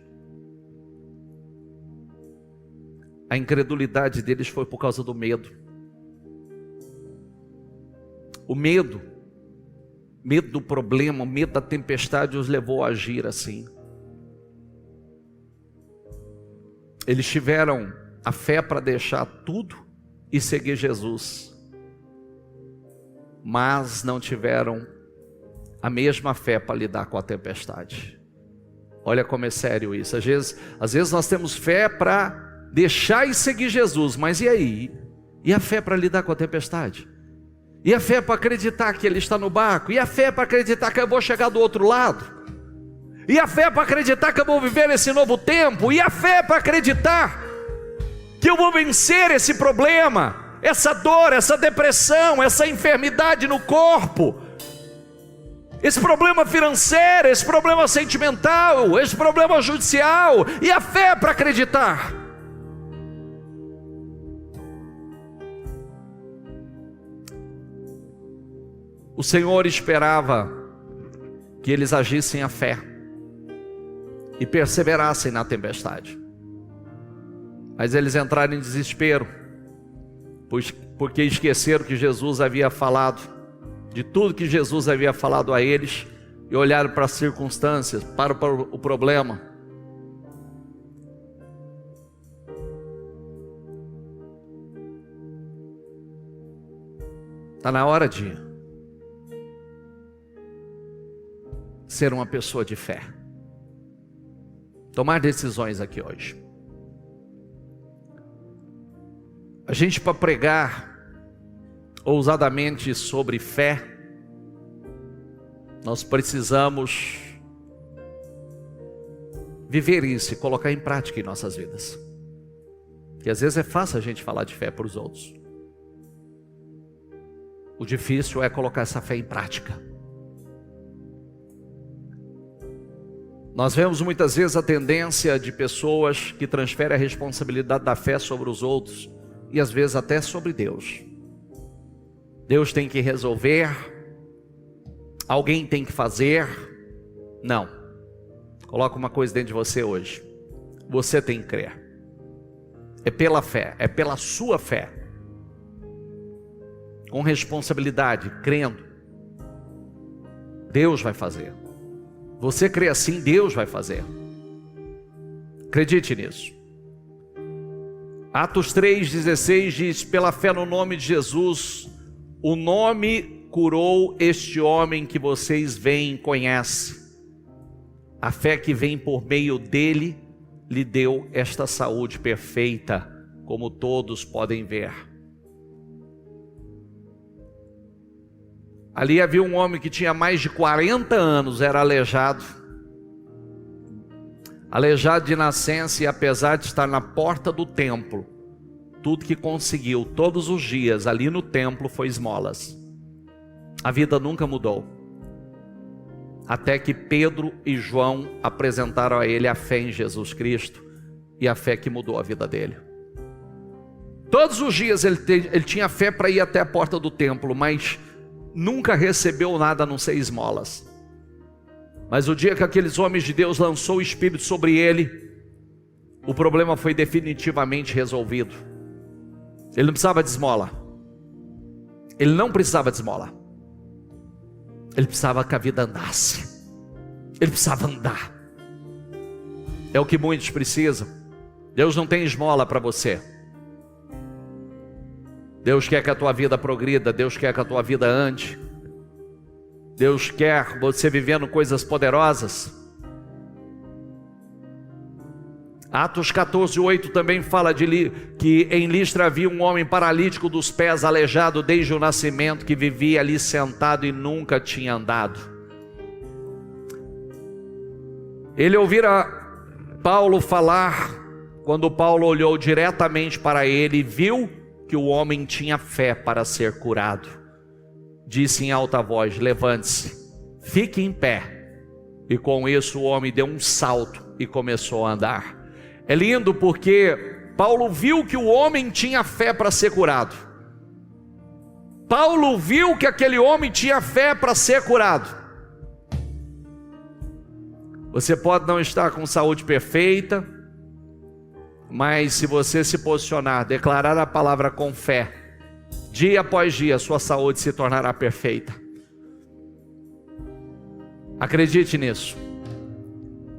A incredulidade deles foi por causa do medo. O medo do problema, o medo da tempestade os levou a agir assim. Eles tiveram a fé para deixar tudo e seguir Jesus, mas não tiveram a mesma fé para lidar com a tempestade. Olha como é sério isso. Às vezes nós temos fé para deixar e seguir Jesus, mas e aí? E a fé para lidar com a tempestade? E a fé para acreditar que Ele está no barco? E a fé para acreditar que eu vou chegar do outro lado? E a fé para acreditar que eu vou viver esse novo tempo? E a fé para acreditar que eu vou vencer esse problema, essa dor, essa depressão, essa enfermidade no corpo, esse problema financeiro, esse problema sentimental, esse problema judicial? E a fé para acreditar? O Senhor esperava que eles agissem a fé e perseverassem na tempestade, mas eles entraram em desespero, porque esqueceram que Jesus havia falado, de tudo que Jesus havia falado a eles, e olharam para as circunstâncias, para o problema. Está na hora de ser uma pessoa de fé, tomar decisões aqui hoje. A gente, para pregar ousadamente sobre fé, nós precisamos viver isso e colocar em prática em nossas vidas. Porque às vezes é fácil a gente falar de fé para os outros. O difícil é colocar essa fé em prática. Nós vemos muitas vezes a tendência de pessoas que transferem a responsabilidade da fé sobre os outros, e às vezes até sobre Deus. Deus tem que resolver, alguém tem que fazer. Não. Coloca uma coisa dentro de você hoje: você tem que crer. É pela fé, é pela sua fé, com responsabilidade, crendo. Deus vai fazer. Você crê assim, Deus vai fazer. Acredite nisso. Atos 3,16 diz: pela fé no nome de Jesus, o nome curou este homem que vocês veem e conhecem. A fé que vem por meio dele lhe deu esta saúde perfeita, como todos podem ver. Ali havia um homem que tinha mais de 40 anos, era aleijado de nascença, e apesar de estar na porta do templo, tudo que conseguiu todos os dias ali no templo foi esmolas. A vida nunca mudou, até que Pedro e João apresentaram a ele a fé em Jesus Cristo, e a fé que mudou a vida dele. Todos os dias ele tinha fé para ir até a porta do templo, mas nunca recebeu nada a não ser esmolas. Mas o dia que aqueles homens de Deus lançou o Espírito sobre ele, o problema foi definitivamente resolvido. Ele não precisava de esmola. Ele não precisava de esmola. Ele precisava que a vida andasse. Ele precisava andar. É o que muitos precisam. Deus não tem esmola para você. Deus quer que a tua vida progrida. Deus quer que a tua vida ande. Deus quer você vivendo coisas poderosas. Atos 14:8 também fala que em Listra havia um homem paralítico dos pés, aleijado desde o nascimento, que vivia ali sentado e nunca tinha andado. Ele ouvira Paulo falar, quando Paulo olhou diretamente para ele e viu que o homem tinha fé para ser curado. Disse em alta voz: levante-se, fique em pé. E com isso o homem deu um salto e começou a andar. É lindo porque Paulo viu que o homem tinha fé para ser curado. Paulo viu que aquele homem tinha fé para ser curado. Você pode não estar com saúde perfeita, mas se você se posicionar, declarar a palavra com fé, dia após dia, sua saúde se tornará perfeita. Acredite nisso.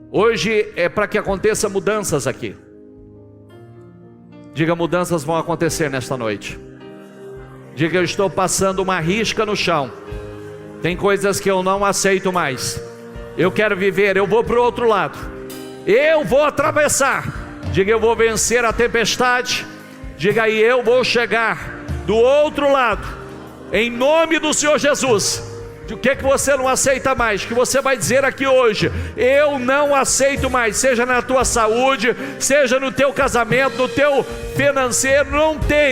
Hoje é para que aconteça mudanças aqui. Diga: mudanças vão acontecer nesta noite. Diga: eu estou passando uma risca no chão. Tem coisas que eu não aceito mais. Eu quero viver, eu vou para o outro lado. Eu vou atravessar. Diga: eu vou vencer a tempestade. Diga aí: eu vou chegar do outro lado, em nome do Senhor Jesus. O que você não aceita mais? Que você vai dizer aqui hoje: eu não aceito mais. Seja na tua saúde, seja no teu casamento, no teu financeiro.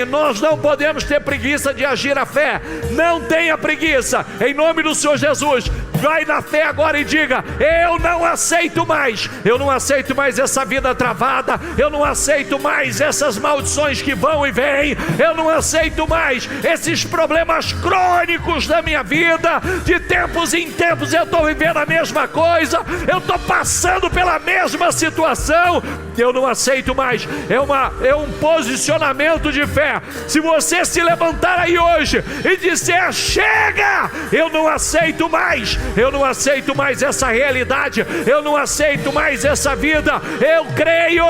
Nós não podemos ter preguiça de agir a fé. Não tenha preguiça, em nome do Senhor Jesus. Vai na fé agora e diga: eu não aceito mais. Eu não aceito mais essa vida travada. Eu não aceito mais essas maldições que vão e vêm. Eu não aceito mais esses problemas crônicos da minha vida. De tempos em tempos eu estou vivendo a mesma coisa. Eu estou passando pela mesma situação. Eu não aceito mais. É um posicionamento de fé. Se você se levantar aí hoje e disser: chega, eu não aceito mais. Eu não aceito mais essa realidade. Eu não aceito mais essa vida. Eu creio.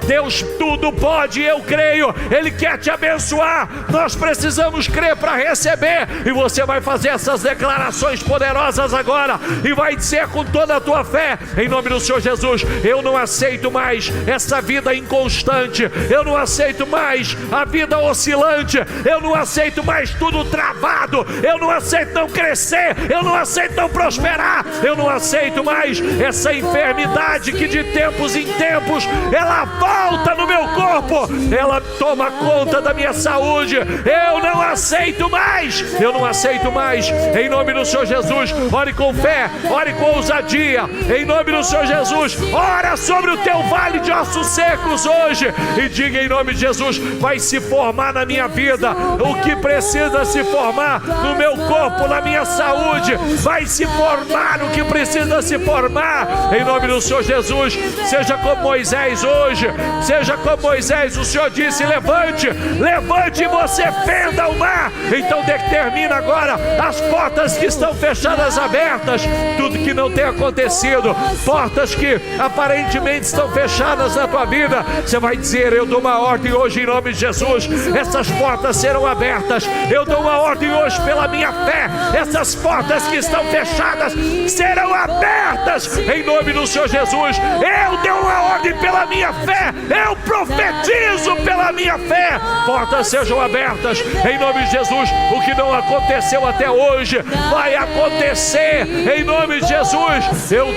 Deus tudo pode, eu creio. Ele quer te abençoar. Nós precisamos crer para receber. E você vai fazer essas declarações poderosas agora. E vai dizer com toda a tua fé, em nome do Senhor Jesus: eu não aceito mais essa vida inconstante. Eu não aceito mais a vida oscilante. Eu não aceito mais tudo travado. Eu não aceito não crescer. Eu não aceito não prosperar. Eu não aceito mais essa enfermidade que de tempos em tempos ela volta no meu corpo. Ela toma conta da minha saúde. Eu não aceito mais. Eu não aceito mais. Em nome do Senhor Jesus, ore com fé, ore com ousadia. Em nome do Senhor Jesus, ora sobre o teu vale de ossos secos hoje e diga: em nome de Jesus, vai se formar na minha vida o que precisa se formar no meu corpo, na minha saúde. Vai se formar o que precisa se formar, em nome do Senhor Jesus. Seja como Moisés hoje. Seja como Moisés. O Senhor disse: levante e você fenda o mar. Então determina agora as portas que estão fechadas abertas. Tudo que não tem acontecido, portas que aparentemente estão fechadas na tua vida, você vai vai dizer: eu dou uma ordem hoje em nome de Jesus, essas portas serão abertas. Eu dou uma ordem hoje pela minha fé, essas portas que estão fechadas serão abertas em nome do Senhor Jesus. Eu dou uma ordem pela minha fé, eu profetizo pela minha fé, portas sejam abertas em nome de Jesus. O que não aconteceu até hoje vai acontecer em nome de Jesus. Eu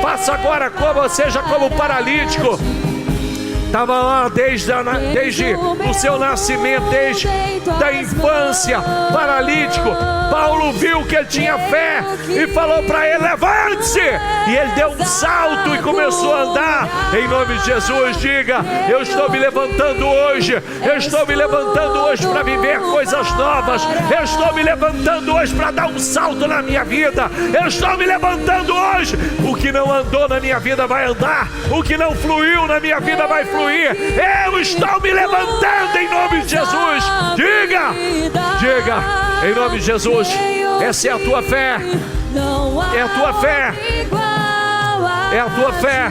faço agora seja como paralítico. Estava lá desde o seu nascimento, desde a infância, paralítico. Paulo viu que ele tinha fé e falou para ele: levante-se! E ele deu um salto e começou a andar. Em nome de Jesus, diga: eu estou me levantando hoje. Eu estou me levantando hoje para viver coisas novas. Eu estou me levantando hoje para dar um salto na minha vida. Eu estou me levantando hoje. O que não andou na minha vida vai andar. O que não fluiu na minha vida vai fluir. Eu estou me levantando em nome de Jesus. Diga, em nome de Jesus. Essa é a tua fé. É a tua fé. É a tua fé.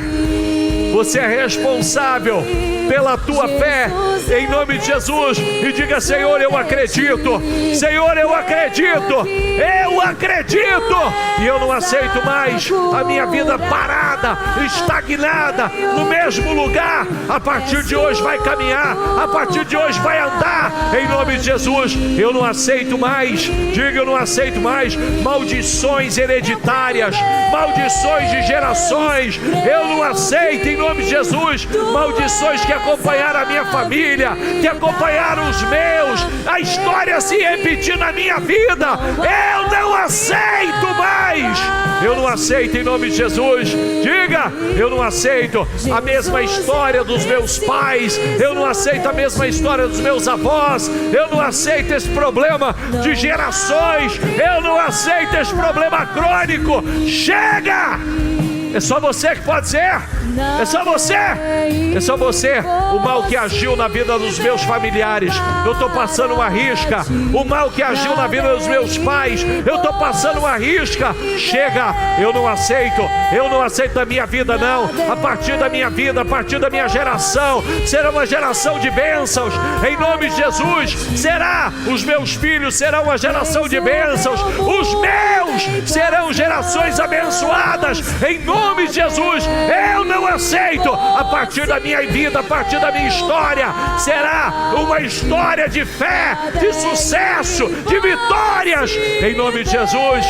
Você é responsável pela tua fé, em nome de Jesus. E diga: Senhor, eu acredito. Senhor, eu acredito. Eu acredito. E eu não aceito mais a minha vida parada, estagnada, no mesmo lugar. A partir de hoje vai caminhar. A partir de hoje vai andar, em nome de Jesus. Eu não aceito mais. Diga: eu não aceito mais maldições hereditárias, maldições de gerações. Eu não aceito, em nome de Jesus, maldições que acompanharam a minha família, que acompanharam os meus, a história se repetir na minha vida. Eu não aceito mais. Eu não aceito, em nome de Jesus. Diga: eu não aceito a mesma história dos meus pais. Eu não aceito a mesma história dos meus avós. Eu não aceito esse problema de gerações. Eu não aceito esse problema crônico. Chega! É só você que pode dizer. É só você. É só você. O mal que agiu na vida dos meus familiares, eu estou passando uma risca. O mal que agiu na vida dos meus pais, eu estou passando uma risca. Chega. Eu não aceito. Eu não aceito a minha vida, não. A partir da minha vida, a partir da minha geração, será uma geração de bênçãos. Em nome de Jesus. Será. Os meus filhos serão uma geração de bênçãos. Os meus serão gerações abençoadas. Em nome de Jesus. Eu não aceito. A partir da minha vida, a partir da minha história, será uma história de fé, de sucesso, de vitórias. Em nome de Jesus.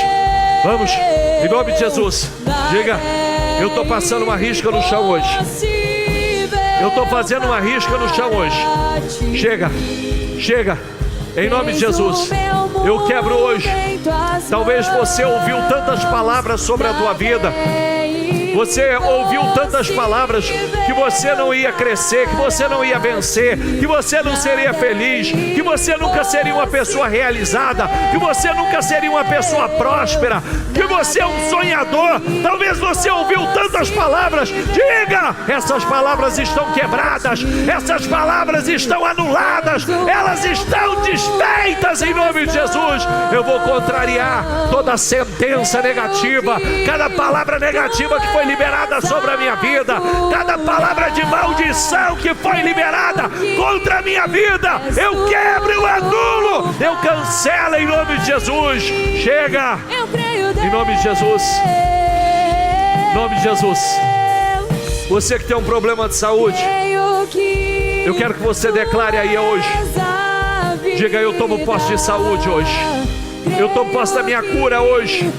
Vamos, em nome de Jesus. Diga: eu estou passando uma risca no chão hoje. Eu estou fazendo uma risca no chão hoje. Chega. Em nome de Jesus. Eu quebro hoje. Talvez você ouviu tantas palavras sobre a tua vida. Você ouviu tantas palavras que você não ia crescer, que você não ia vencer, que você não seria feliz, que você nunca seria uma pessoa realizada, que você nunca seria uma pessoa próspera, que você é um sonhador. Talvez você ouviu tantas palavras. Diga: essas palavras estão quebradas, essas palavras estão anuladas, elas estão desfeitas em nome de Jesus. Eu vou contrariar toda sentença negativa, cada palavra negativa que foi liberada sobre a minha vida, cada palavra de maldição que foi liberada contra a minha vida, eu quebro, eu anulo, eu cancelo em nome de Jesus. Chega, em nome de Jesus. Em nome de Jesus. Você que tem um problema de saúde, eu quero que você declare aí hoje. Diga: eu tomo posse de saúde hoje. Eu tomo posse da minha cura hoje.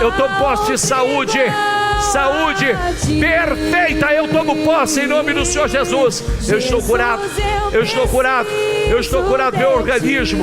Eu tomo posse de saúde. Saúde perfeita, eu tomo posse em nome do Senhor Jesus. Eu estou curado, eu estou curado, eu estou curado. Meu organismo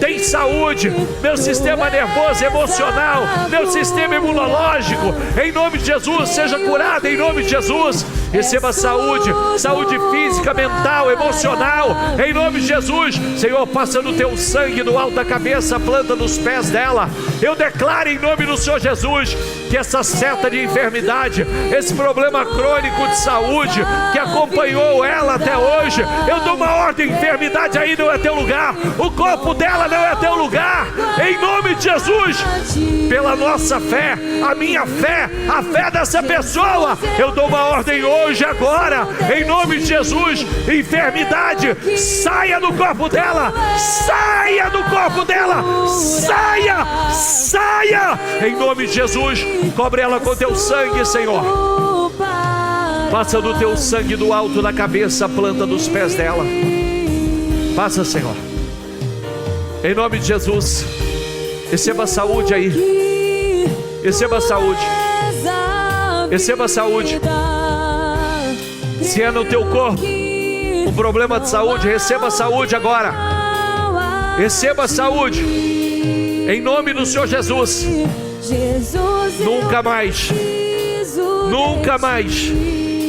tem saúde. Meu sistema nervoso, emocional, meu sistema imunológico, em nome de Jesus, seja curado em nome de Jesus. Receba saúde, saúde física, mental, emocional, em nome de Jesus. Senhor, passa no teu sangue do alto da cabeça, planta dos pés dela. Eu declaro em nome do Senhor Jesus que essa seta de enfermidade, esse problema crônico de saúde que acompanhou ela até hoje, eu dou uma ordem: enfermidade aí não é teu lugar, o corpo dela não é teu lugar, em nome de Jesus. Pela nossa fé, a minha fé, a fé dessa pessoa, eu dou uma ordem hoje hoje, agora, em nome de Jesus. Enfermidade, saia do corpo dela, saia do corpo dela, saia, saia, em nome de Jesus. Cobre ela com teu sangue, Senhor. Passa do teu sangue do alto da cabeça, a planta dos pés dela. Passa, Senhor, em nome de Jesus. Receba saúde aí, receba saúde, receba saúde. Se é no teu corpo um problema de saúde, receba saúde agora, receba saúde, em nome do Senhor Jesus. Nunca mais, nunca mais.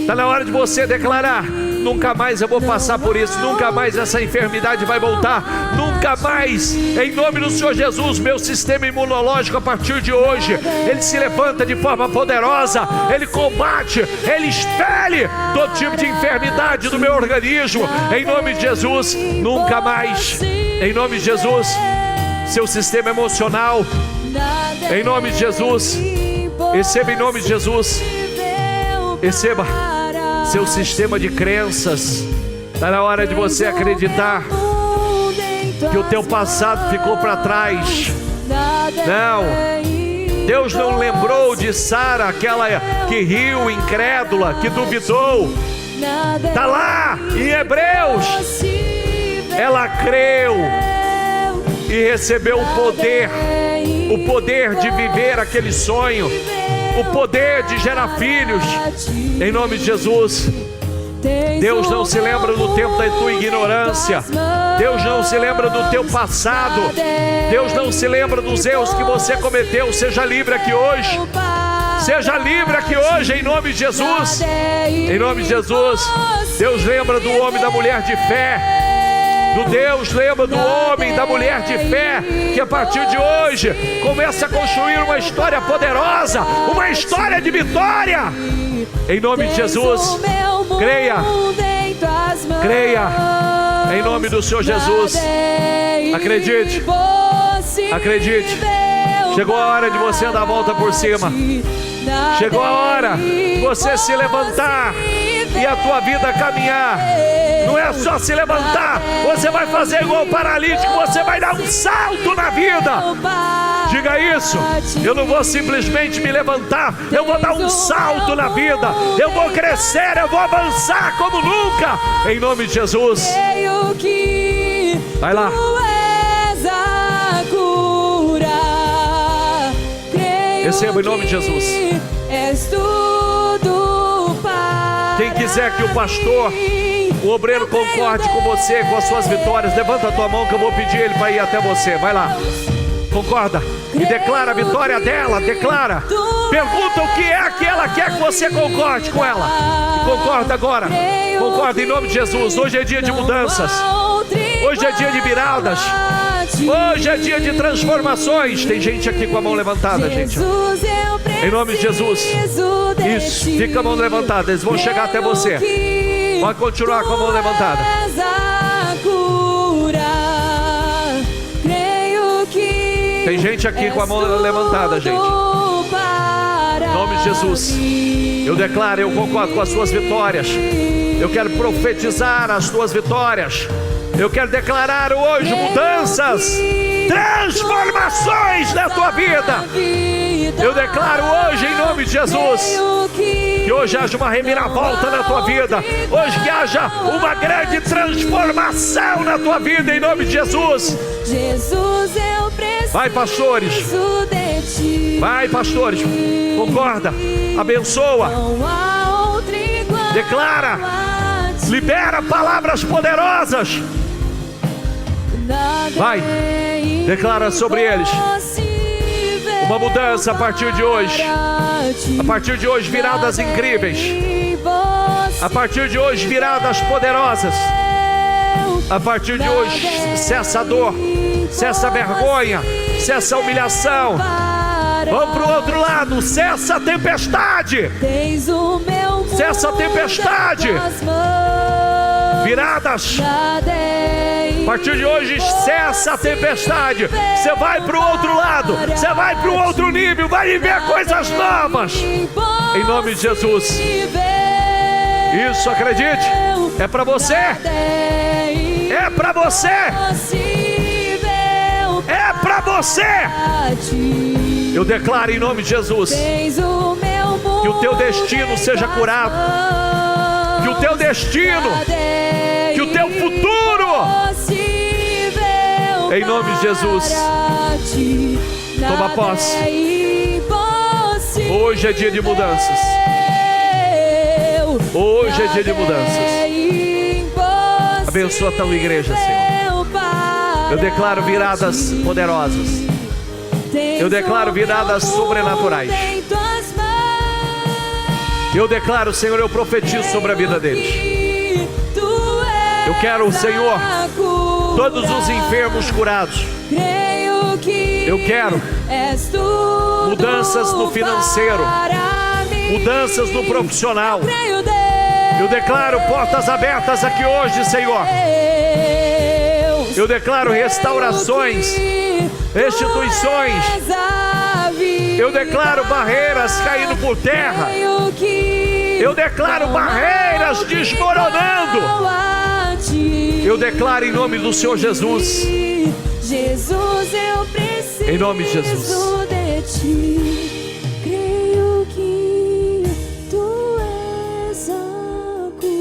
Está na hora de você declarar: nunca mais eu vou passar por isso, nunca mais essa enfermidade vai voltar, nunca mais, em nome do Senhor Jesus. Meu sistema imunológico, a partir de hoje, ele se levanta de forma poderosa, ele combate, ele expele todo tipo de enfermidade do meu organismo, em nome de Jesus. Nunca mais, em nome de Jesus. Seu sistema emocional, em nome de Jesus, receba em nome de Jesus, receba. Seu sistema de crenças, está na hora de você acreditar que o teu passado ficou para trás. Não, Deus não lembrou de Sara, aquela que riu, incrédula, que duvidou. Está lá em Hebreus, ela creu e recebeu o poder de viver aquele sonho, o poder de gerar filhos, em nome de Jesus. Deus não se lembra do tempo da tua ignorância, Deus não se lembra do teu passado, Deus não se lembra dos erros que você cometeu. Seja livre aqui hoje, seja livre aqui hoje, em nome de Jesus, em nome de Jesus. Deus lembra do homem e da mulher de fé, Deus lembra do homem, da mulher de fé, que a partir de hoje começa a construir uma história poderosa, uma história de vitória, em nome de Jesus. Creia, creia, em nome do Senhor Jesus. Acredite, acredite. Chegou a hora de você dar a volta por cima, chegou a hora de você se levantar e a tua vida caminhar. Não é só se levantar, você vai fazer igual o paralítico, você vai dar um salto na vida. Diga isso: eu não vou simplesmente me levantar, eu vou dar um salto na vida, eu vou crescer, eu vou avançar como nunca, em nome de Jesus. Vai lá. Receba em nome de Jesus. Quem quiser que o pastor, o obreiro, concorde com você, com as suas vitórias, levanta a tua mão que eu vou pedir ele para ir até você. Vai lá, concorda e declara a vitória dela. Declara, pergunta o que é que ela quer que você concorde com ela. Concorda agora, concorda em nome de Jesus. Hoje é dia de mudanças, hoje é dia de viradas, hoje é dia de transformações. Tem gente aqui com a mão levantada, gente, em nome de Jesus. Isso, fica a mão levantada, eles vão chegar até você. Pode continuar com a mão levantada. Tem gente aqui com a mão levantada, gente. Em nome de Jesus, eu declaro, eu concordo com as suas vitórias. Eu quero profetizar as tuas vitórias. Eu quero declarar hoje mudanças, transformações na tua vida. Eu declaro hoje em nome de Jesus que hoje haja uma reviravolta na tua vida, hoje que haja uma grande transformação na tua vida, em nome de Jesus. Vai, pastores, vai, pastores, concorda, abençoa, declara, libera palavras poderosas. Vai, declara sobre eles uma mudança a partir de hoje. A partir de hoje, viradas incríveis. A partir de hoje, viradas poderosas. A partir de hoje, cessa a dor, cessa a vergonha, cessa a humilhação. Vamos para o outro lado, cessa a tempestade. Cessa a tempestade. Viradas. A partir de hoje, cessa a tempestade. Você vai para o outro lado, você vai para o outro nível, vai viver coisas novas, em nome de Jesus. Isso, acredite. É para você. É para você. É para você. Eu declaro em nome de Jesus que o teu destino seja curado. Que o teu destino, que o teu futuro, em nome de Jesus, toma posse. Hoje é dia de mudanças. Hoje é dia de mudanças. Abençoa a tua igreja, Senhor. Eu declaro viradas poderosas. Eu declaro viradas sobrenaturais. Eu declaro, Senhor, eu profetizo sobre a vida deles. Eu quero, Senhor, todos os enfermos curados. Eu quero mudanças no financeiro, mudanças no profissional. Eu declaro portas abertas aqui hoje, Senhor. Eu declaro restaurações, restituições. Eu declaro barreiras caindo por terra. Eu declaro barreiras desmoronando. Eu declaro em nome do Senhor Jesus. Em nome de Jesus.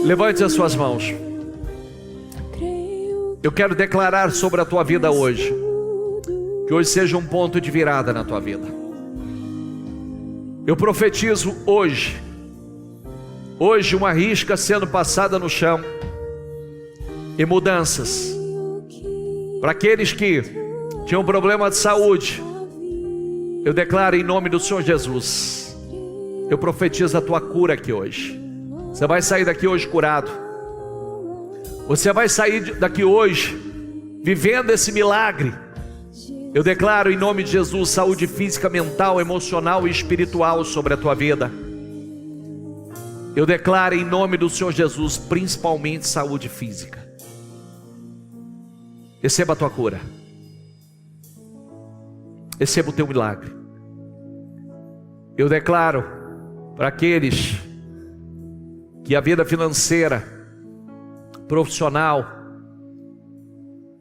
Levante as suas mãos. Eu quero declarar sobre a tua vida hoje, que hoje seja um ponto de virada na tua vida. Eu profetizo hoje uma risca sendo passada no chão, e mudanças para aqueles que tinham problema de saúde. Eu declaro em nome do Senhor Jesus, eu profetizo a tua cura aqui hoje. Você vai sair daqui hoje curado. Você vai sair daqui hoje vivendo esse milagre. Eu declaro em nome de Jesus saúde física, mental, emocional e espiritual sobre a tua vida. Eu declaro em nome do Senhor Jesus, principalmente saúde física. Receba a tua cura. Receba o teu milagre. Eu declaro para aqueles que a vida financeira, profissional,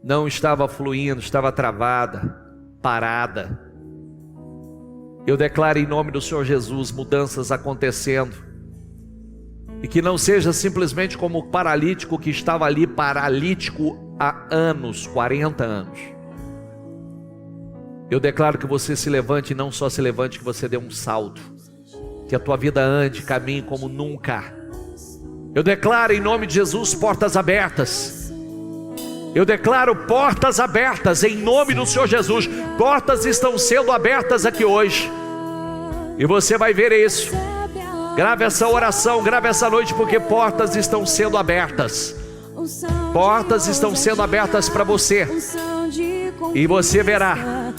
não estava fluindo, estava travada, parada. Eu declaro em nome do Senhor Jesus mudanças acontecendo. E que não seja simplesmente como o paralítico que estava ali paralítico há anos, 40 anos. Eu declaro que você se levante, e não só se levante, que você dê um salto. Que a tua vida ande, caminhe como nunca. Eu declaro em nome de Jesus portas abertas. Eu declaro portas abertas em nome do Senhor Jesus. Portas estão sendo abertas aqui hoje. E você vai ver isso. Grave essa oração, grave essa noite, porque portas estão sendo abertas. Portas estão sendo abertas para você. E você verá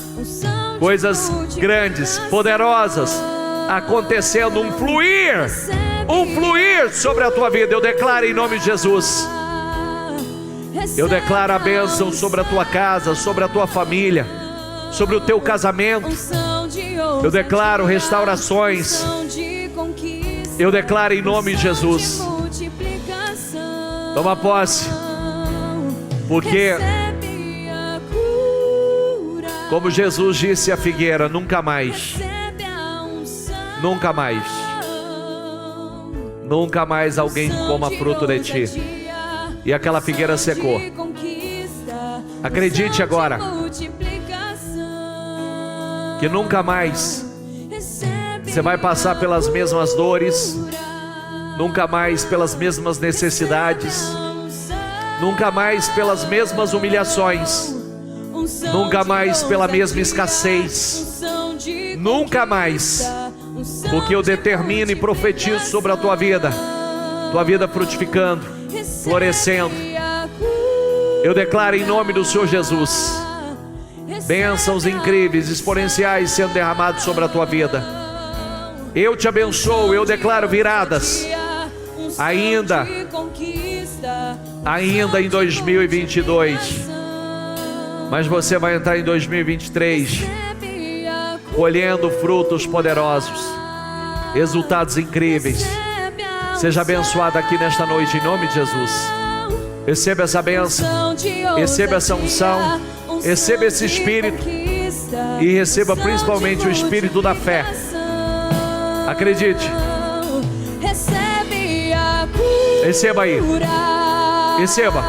coisas grandes, poderosas acontecendo, um fluir sobre a tua vida. Eu declaro em nome de Jesus. Eu declaro a bênção sobre a tua casa, sobre a tua família, sobre o teu casamento. Eu declaro restaurações. Eu declaro em nome de Jesus. Toma posse. Porque, como Jesus disse à figueira, nunca mais, nunca mais, nunca mais alguém coma fruto de ti. E aquela figueira secou. Acredite agora que nunca mais você vai passar pelas mesmas dores, nunca mais pelas mesmas necessidades, nunca mais pelas mesmas humilhações, nunca mais pela mesma escassez, nunca mais, porque eu determino e profetizo sobre a tua vida frutificando, florescendo. Eu declaro em nome do Senhor Jesus bênçãos incríveis, exponenciais sendo derramados sobre a tua vida. Eu te abençoo, eu declaro viradas ainda em 2022. Mas você vai entrar em 2023 colhendo frutos poderosos, resultados incríveis, Seja abençoado aqui nesta noite, em nome de Jesus. Receba essa bênção, receba essa unção, receba esse Espírito e receba principalmente o Espírito da fé. Acredite. Receba aí. Receba.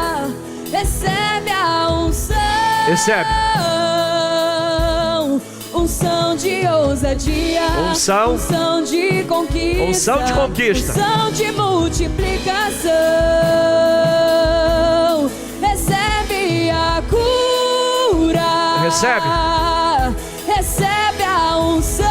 Recebe a unção. Recebe. Unção de ousadia. Unção. Unção de conquista. Unção de conquista. Unção de multiplicação. Recebe a cura. Recebe. Recebe a unção.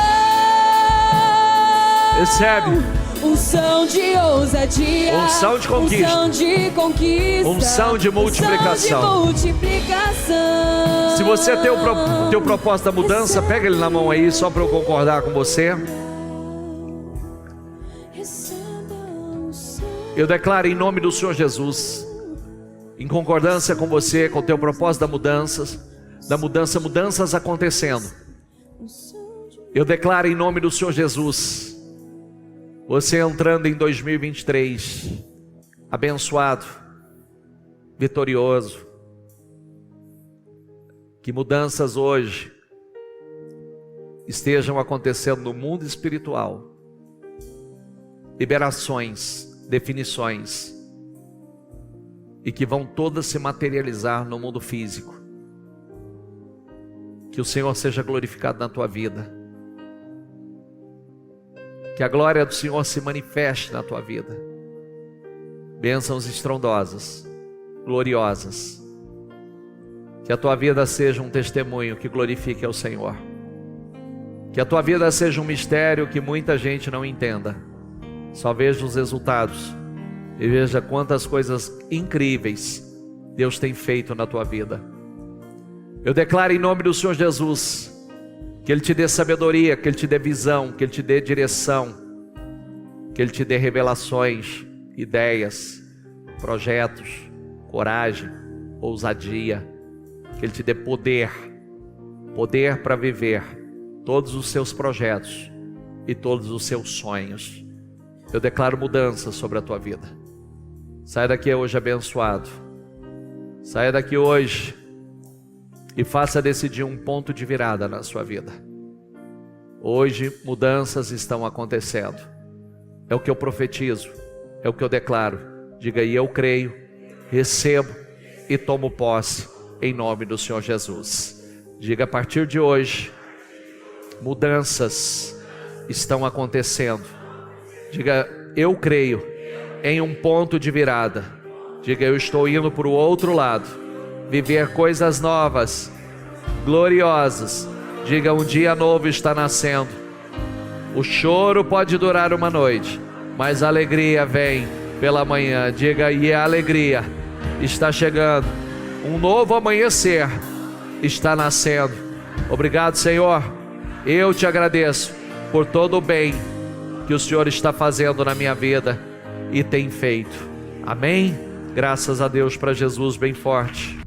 Recebe. Unção de ousadia. Unção de conquista. Unção de conquista. Unção de multiplicação. Unção de multiplicação. Se você tem o teu propósito da mudança, pega ele na mão aí, só para eu concordar com você. Eu declaro em nome do Senhor Jesus, em concordância com você, com o teu propósito da mudança, mudanças acontecendo. Eu declaro em nome do Senhor Jesus, você entrando em 2023, abençoado, vitorioso. Que mudanças hoje estejam acontecendo no mundo espiritual. Liberações, definições. E que vão todas se materializar no mundo físico. Que o Senhor seja glorificado na tua vida. Que a glória do Senhor se manifeste na tua vida. Bênçãos estrondosas, gloriosas. Que a tua vida seja um testemunho que glorifique ao Senhor. Que a tua vida seja um mistério que muita gente não entenda. Só veja os resultados e veja quantas coisas incríveis Deus tem feito na tua vida. Eu declaro em nome do Senhor Jesus que Ele te dê sabedoria, que Ele te dê visão, que Ele te dê direção, que Ele te dê revelações, ideias, projetos, coragem, ousadia, que Ele te dê poder para viver todos os seus projetos e todos os seus sonhos. Eu declaro mudança sobre a tua vida. Saia daqui hoje abençoado. Saia daqui hoje e faça desse dia um ponto de virada na sua vida. Hoje mudanças estão acontecendo. É o que eu profetizo, é o que eu declaro. Diga aí, eu creio, recebo e tomo posse em nome do Senhor Jesus. Diga, a partir de hoje, mudanças estão acontecendo. Diga, eu creio em um ponto de virada. Diga, eu estou indo para o outro lado, viver coisas novas, gloriosas. Diga, um dia novo está nascendo. O choro pode durar uma noite, mas a alegria vem pela manhã. Diga, e a alegria está chegando. Um novo amanhecer está nascendo. Obrigado, Senhor. Eu te agradeço por todo o bem que o Senhor está fazendo na minha vida e tem feito. Amém? Graças a Deus, para Jesus bem forte.